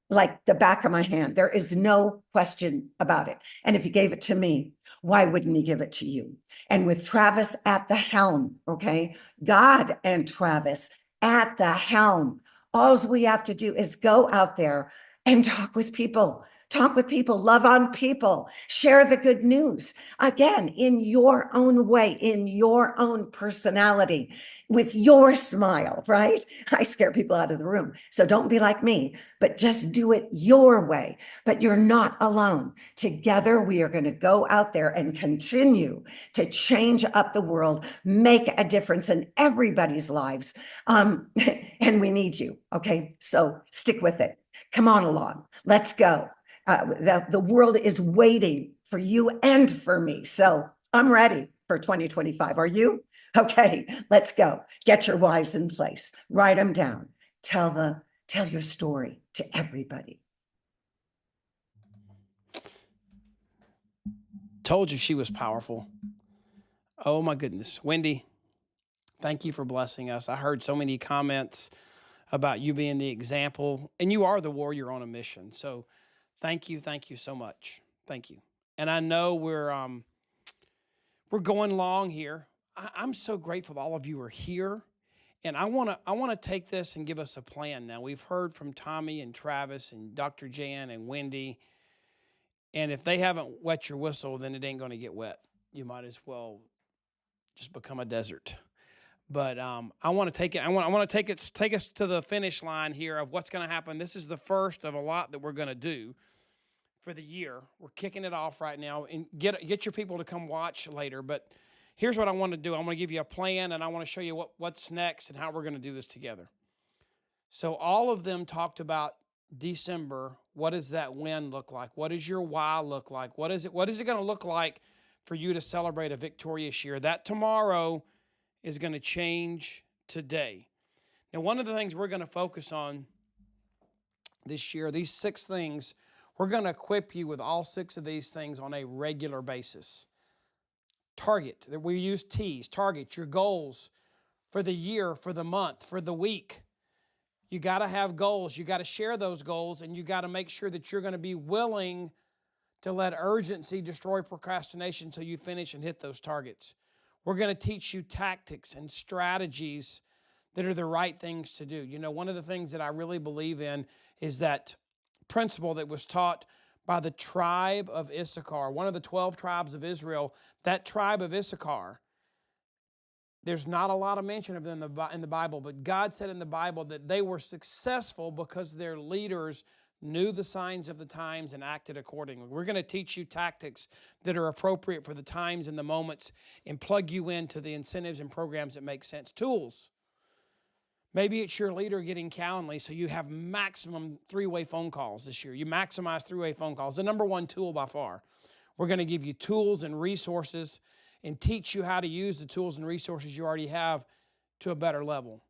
like the back of my hand. There is no question about it. And if he gave it to me, why wouldn't he give it to you? And with Travis at the helm, okay, God and Travis at the helm, all we have to do is go out there and talk with people, love on people, share the good news. Again, in your own way, in your own personality, with your smile, right? I scare people out of the room. So don't be like me, but just do it your way. But you're not alone. Together, we are going to go out there and continue to change up the world, make a difference in everybody's lives. And we need you. Okay. So stick with it. Come on along. Let's go. The world is waiting for you and for me. So I'm ready for 2025. Are you? Okay, let's go. Get your whys in place. Write them down. Tell your story to everybody. Told you she was powerful. Oh my goodness. Wendy, thank you for blessing us. I heard so many comments about you being the example, and you are the warrior on a mission. So thank you so much. Thank you. And I know we're going long here. I'm so grateful all of you are here. And I want to take this and give us a plan now. We've heard from Tommy and Travis and Dr. Jan and Wendy. And if they haven't wet your whistle, then it ain't going to get wet. You might as well just become a desert. But I want to take it. I want to take us to the finish line here of what's going to happen. This is the first of a lot that we're going to do for the year. We're kicking it off right now, and get your people to come watch later. But here's what I want to do. I want to give you a plan, and I want to show you what's next and how we're going to do this together. So all of them talked about December. What does that win look like? What does your why look like? What is it going to look like for you to celebrate a victorious year? That tomorrow is going to change today. Now, one of the things we're going to focus on this year, these 6 things, we're going to equip you with all 6 of these things on a regular basis. Target, that we use T's, target your goals for the year, for the month, for the week. You got to have goals. You got to share those goals, and you got to make sure that you're going to be willing to let urgency destroy procrastination so you finish and hit those targets. We're going to teach you tactics and strategies that are the right things to do. One of the things that I really believe in is that principle that was taught by the tribe of Issachar, one of the 12 tribes of Israel. That tribe of Issachar, there's not a lot of mention of them in the Bible, but God said in the Bible that they were successful because their leaders knew the signs of the times, and acted accordingly. We're going to teach you tactics that are appropriate for the times and the moments and plug you into the incentives and programs that make sense. Tools. Maybe it's your leader getting Calendly, so you have maximum three-way phone calls this year. You maximize three-way phone calls, the number one tool by far. We're going to give you tools and resources and teach you how to use the tools and resources you already have to a better level.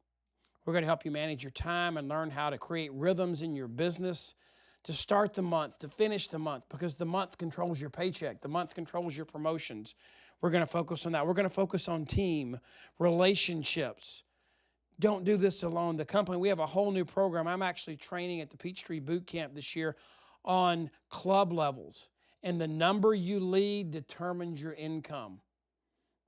We're going to help you manage your time and learn how to create rhythms in your business to start the month, to finish the month, because the month controls your paycheck. The month controls your promotions. We're going to focus on that. We're going to focus on team, relationships. Don't do this alone. The company, we have a whole new program. I'm actually training at the Peachtree Boot Camp this year on club levels. And the number you lead determines your income.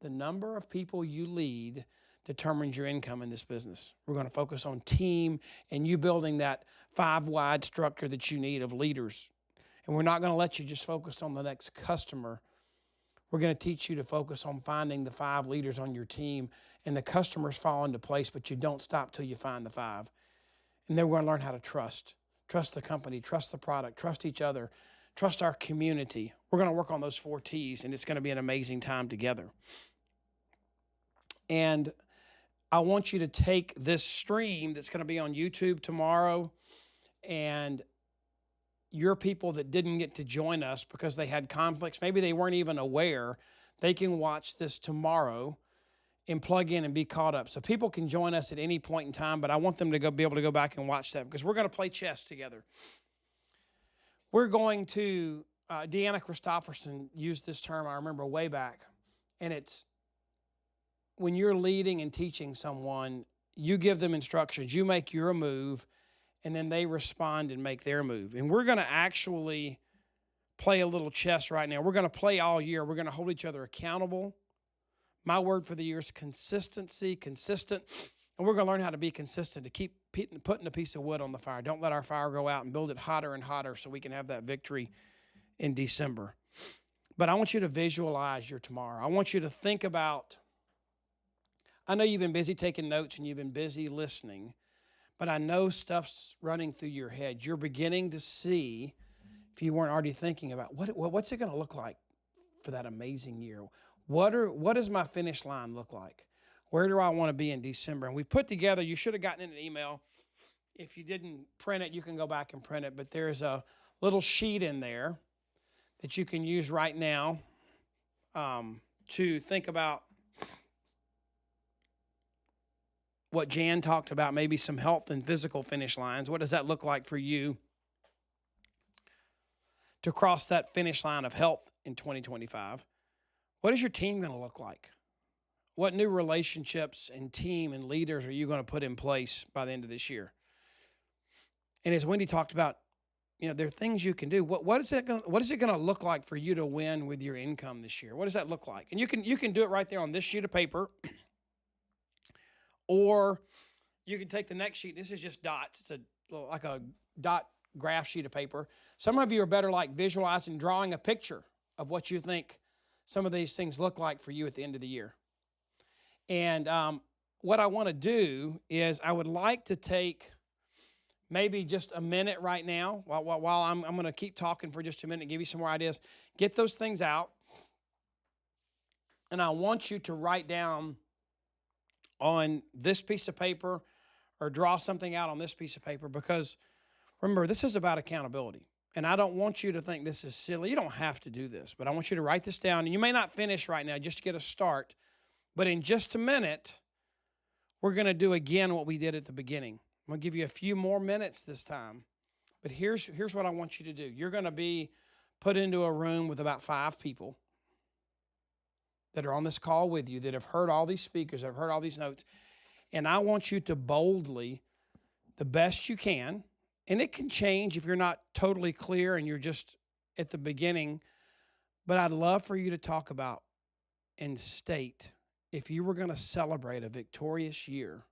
The number of people you lead determines your income in this business. We're going to focus on team and you building that 5-wide structure that you need of leaders. And we're not going to let you just focus on the next customer. We're going to teach you to focus on finding the 5 leaders on your team, and the customers fall into place, but you don't stop till you find the 5. And then we're going to learn how to trust. Trust the company, trust the product, trust each other, trust our community. We're going to work on those 4 T's, and it's going to be an amazing time together. And I want you to take this stream that's going to be on YouTube tomorrow, and your people that didn't get to join us because they had conflicts, maybe they weren't even aware, they can watch this tomorrow and plug in and be caught up. So people can join us at any point in time, but I want them to be able to go back and watch that because we're going to play chess together. We're going to, Deanna Christofferson used this term, I remember way back, and it's when you're leading and teaching someone, you give them instructions, you make your move, and then they respond and make their move. And we're going to actually play a little chess right now. We're going to play all year. We're going to hold each other accountable. My word for the year is consistency, consistent. And we're going to learn how to be consistent, to keep putting a piece of wood on the fire. Don't let our fire go out, and build it hotter and hotter so we can have that victory in December. But I want you to visualize your tomorrow. I want you to think about, I know you've been busy taking notes and you've been busy listening, but I know stuff's running through your head. You're beginning to see, if you weren't already thinking about, what's it going to look like for that amazing year? What does my finish line look like? Where do I want to be in December? And we put together, you should have gotten an email. If you didn't print it, you can go back and print it. But there's a little sheet in there that you can use right now to think about what Jan talked about, maybe some health and physical finish lines. What does that look like for you to cross that finish line of health in 2025? What is your team going to look like? What new relationships and team and leaders are you going to put in place by the end of this year? And as Wendy talked about, there are things you can do. What is it going to look like for you to win with your income this year? What does that look like? And you can do it right there on this sheet of paper. Or you can take the next sheet. This is just dots. It's like a dot graph sheet of paper. Some of you are better like visualizing, drawing a picture of what you think some of these things look like for you at the end of the year. And what I want to do is I would like to take maybe just a minute right now while I'm going to keep talking for just a minute and give you some more ideas. Get those things out. And I want you to write down on this piece of paper or draw something out on this piece of paper, because remember, this is about accountability. And I don't want you to think this is silly. You don't have to do this, but I want you to write this down. And you may not finish right now just to get a start, but in just a minute, we're going to do again what we did at the beginning. I'm going to give you a few more minutes this time, but here's what I want you to do. You're going to be put into a room with about 5 people that are on this call with you, that have heard all these speakers, that have heard all these notes. And I want you to boldly, the best you can, and it can change if you're not totally clear and you're just at the beginning, but I'd love for you to talk about and state, if you were going to celebrate a victorious year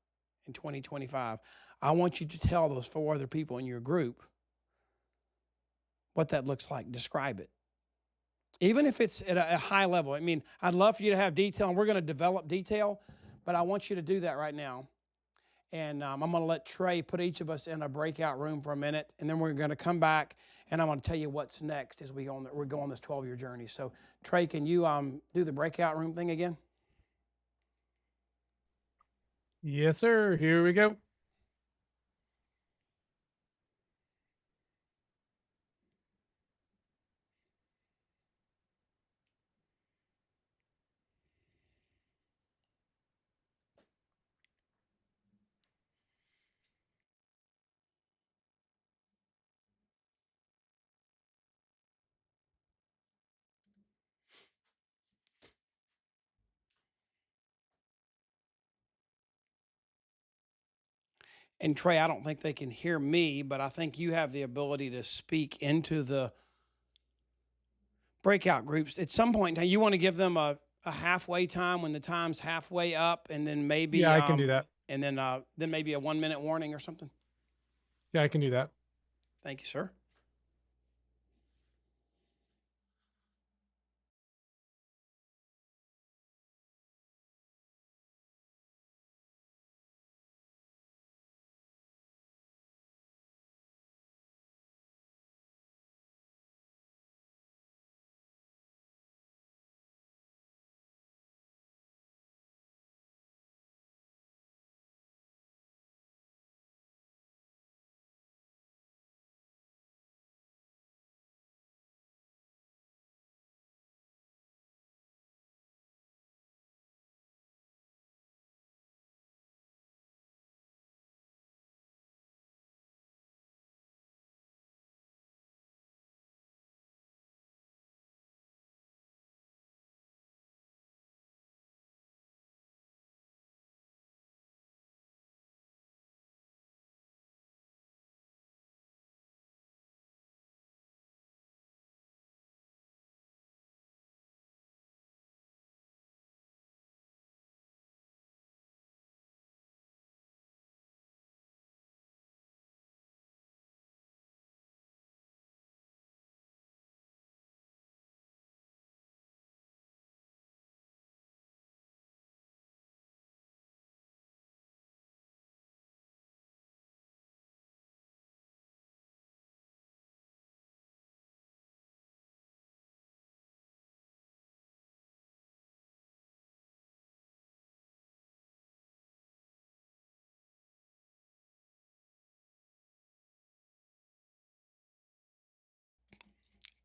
in 2025, I want you to tell those 4 other people in your group what that looks like. Describe it. Even if it's at a high level. I mean, I'd love for you to have detail, and we're going to develop detail, but I want you to do that right now. And I'm going to let Trey put each of us in a breakout room for a minute, and then we're going to come back, and I'm going to tell you what's next as we go on this 12-year journey. So, Trey, can you do the breakout room thing again? Yes, sir. Here we go. And Trey, I don't think they can hear me, but I think you have the ability to speak into the breakout groups. At some point in time, you want to give them a halfway time when the time's halfway up, and then maybe Yeah, I can do that. And then maybe a 1-minute warning or something. Yeah, I can do that. Thank you, sir.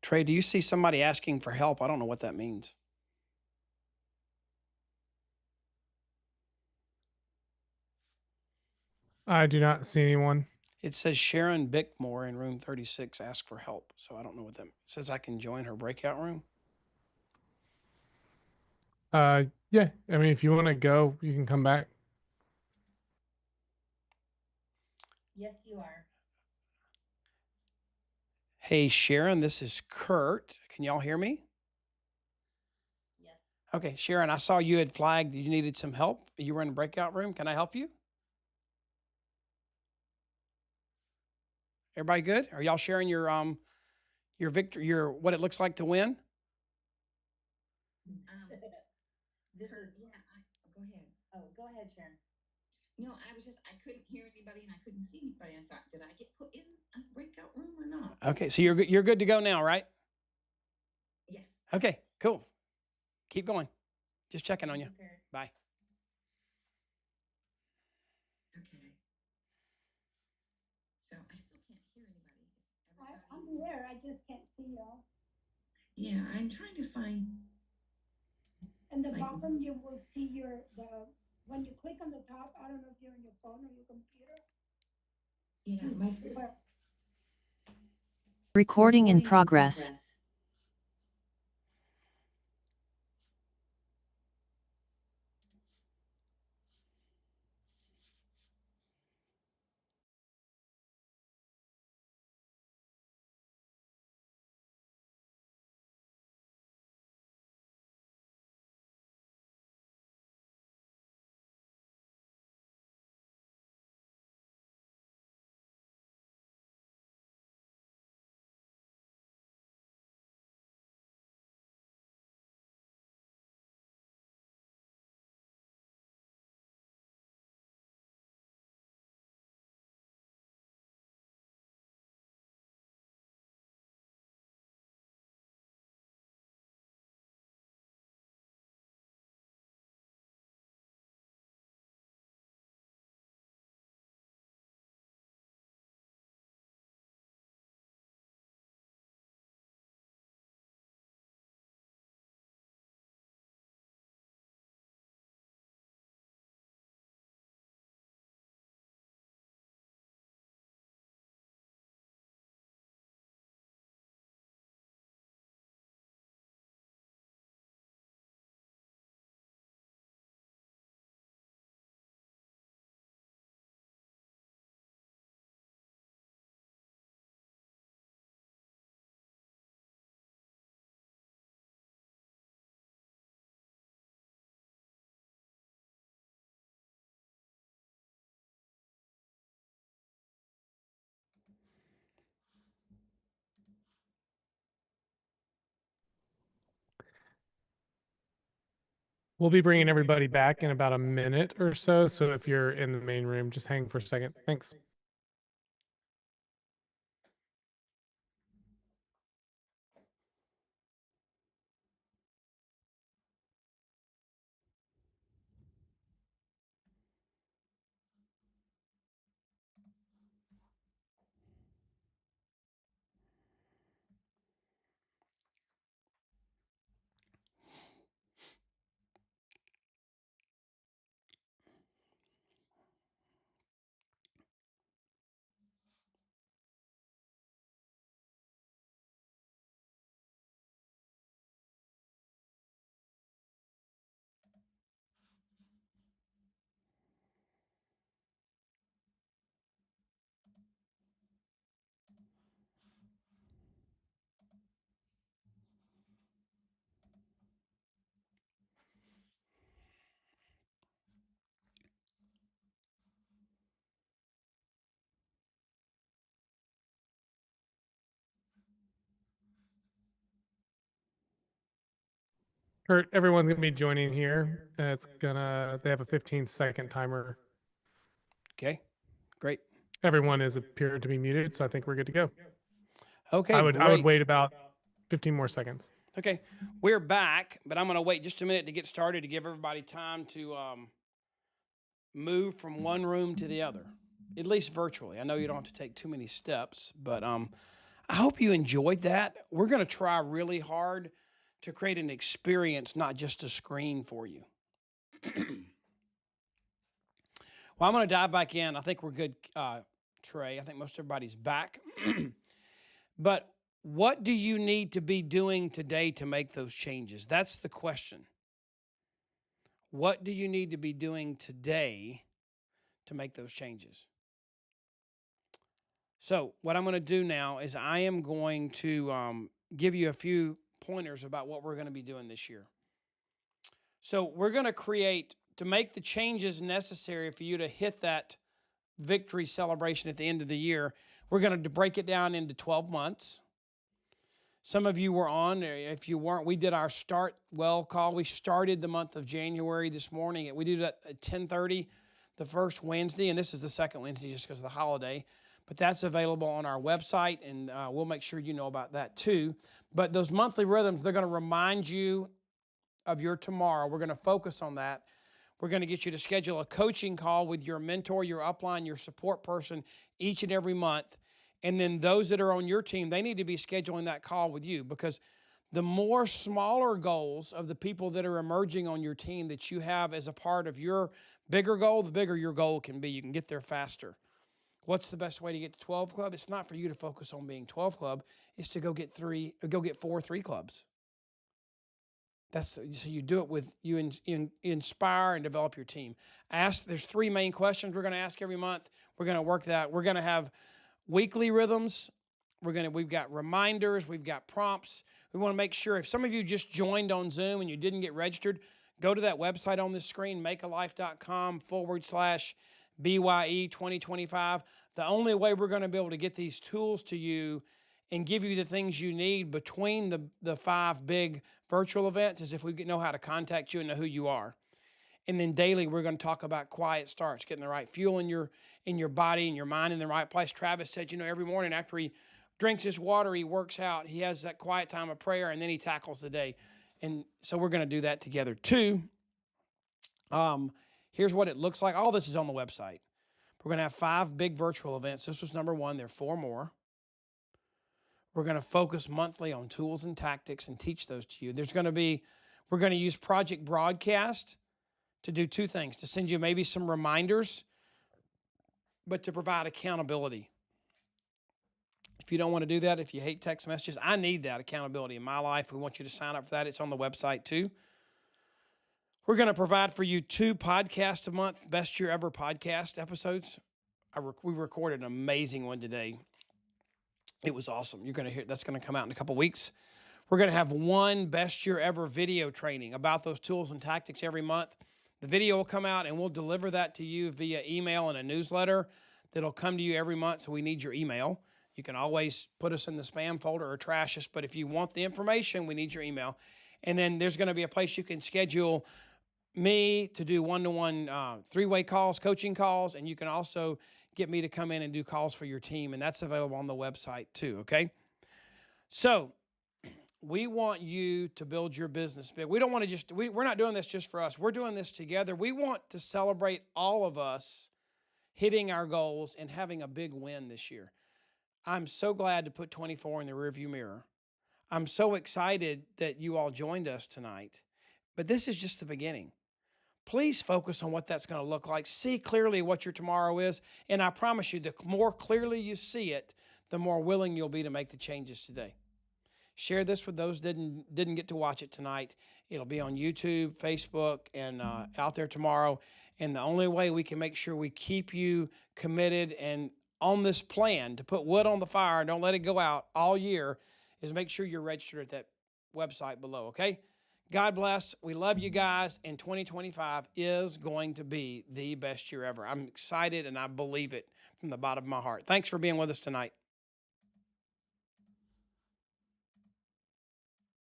Trey, do you see somebody asking for help? I don't know what that means. I do not see anyone. It says Sharon Bickmore in room 36 asked for help. So I don't know what that means. It says I can join her breakout room. Yeah. I mean, if you want to go, you can come back. Yes, you are. Hey, Sharon, this is Curt. Can y'all hear me? Yes. Okay, Sharon, I saw you had flagged you needed some help. You were in a breakout room. Can I help you? Everybody good? Are y'all sharing your victory, your what it looks like to win? This is, Yeah, go ahead. oh, go ahead, Sharon. No, I couldn't hear anybody and I couldn't see anybody. I thought, did I get put in a breakout room or not? Okay, so you're good to go now, right? Yes. Okay, cool. Keep going. Just checking on you. Thank Kurt. Bye. Okay. So I still can't hear anybody. Is I'm everybody? here, I just can't see y'all. Yeah, I'm trying to find. In the Like- bottom, you will see when you click on the top, I don't know if you're on your phone or your computer. Yeah, Where- Recording in progress. We'll be bringing everybody back in about a minute or so. So if you're in the main room, just hang for a second. Thanks. Curt, everyone's gonna be joining here. They have a 15-second timer. Okay, great. Everyone is appeared to be muted, so I think we're good to go. Okay, I would great. wait about 15 more seconds. Okay, we're back, but I'm going to wait just a minute to get started to give everybody time to move from one room to the other, at least virtually. I know you don't have to take too many steps, but I hope you enjoyed that. We're going to try really hard to create an experience, not just a screen for you. Well, I'm going to dive back in. I think we're good, Trey. I think most everybody's back. But what do you need to be doing today to make those changes? That's the question. What do you need to be doing today to make those changes? So what I'm going to do now is I am going to give you a few pointers about what we're going to be doing this year. So we're going to make the changes necessary for you to hit that victory celebration at the end of the year. We're going to break it down into 12 months. Some of you were on. If you weren't, we did our start well call. We started the month of January this morning. We did it at 10:30 the first Wednesday, and this is the second Wednesday just because of the holiday. But that's available on our website, and we'll make sure you know about that too. But those monthly rhythms, they're going to remind you of your tomorrow. We're going to focus on that. We're going to get you to schedule a coaching call with your mentor, your upline, your support person each and every month. And then those that are on your team, they need to be scheduling that call with you, because the more smaller goals of the people that are emerging on your team that you have as a part of your bigger goal, the bigger your goal can be. You can get there faster. What's the best way to get to 12 club? It's not for you to focus on being 12 club. It's to go get 4 3 clubs. So you do it with, you inspire and develop your team. There's 3 main questions we're going to ask every month. We're going to work that. We're going to have weekly rhythms. We've got reminders. We've got prompts. We want to make sure, if some of you just joined on Zoom and you didn't get registered, go to that website on this screen, makealife.com/BYE 2025. The only way we're going to be able to get these tools to you and give you the things you need between the 5 big virtual events is if we know how to contact you and know who you are. And then daily, we're going to talk about quiet starts, getting the right fuel in your body and your mind in the right place. Travis said, every morning after he drinks his water, he works out. He has that quiet time of prayer, and then he tackles the day. And so we're going to do that together too. Here's what it looks like. All this is on the website. We're going to have 5 big virtual events. This was number 1. There are 4 more. We're going to focus monthly on tools and tactics and teach those to you. We're going to use Project Broadcast to do 2 things: to send you maybe some reminders, but to provide accountability. If you don't want to do that, if you hate text messages, I need that accountability in my life. We want you to sign up for that. It's on the website too. We're going to provide for you 2 podcasts a month, Best Year Ever podcast episodes. We recorded an amazing one today. It was awesome. You're going to hear that's going to come out in a couple weeks. We're going to have 1 Best Year Ever video training about those tools and tactics every month. The video will come out, and we'll deliver that to you via email and a newsletter that'll come to you every month, so we need your email. You can always put us in the spam folder or trash us, but if you want the information, we need your email. And then there's going to be a place you can schedule me to do one-to-one three-way calls, coaching calls, and you can also get me to come in and do calls for your team, and that's available on the website too, okay? So we want you to build your business big. We don't want to just, we're not doing this just for us. We're doing this together. We want to celebrate all of us hitting our goals and having a big win this year. I'm so glad to put 24 in the rearview mirror. I'm so excited that you all joined us tonight, but this is just the beginning. Please focus on what that's going to look like. See clearly what your tomorrow is, and I promise you, the more clearly you see it, the more willing you'll be to make the changes today. Share this with those that didn't get to watch it tonight. It'll be on YouTube, Facebook, and out there tomorrow. And the only way we can make sure we keep you committed and on this plan to put wood on the fire and don't let it go out all year is make sure you're registered at that website below, okay? God bless. We love you guys, and 2025 is going to be the best year ever. I'm excited, and I believe it from the bottom of my heart. Thanks for being with us tonight.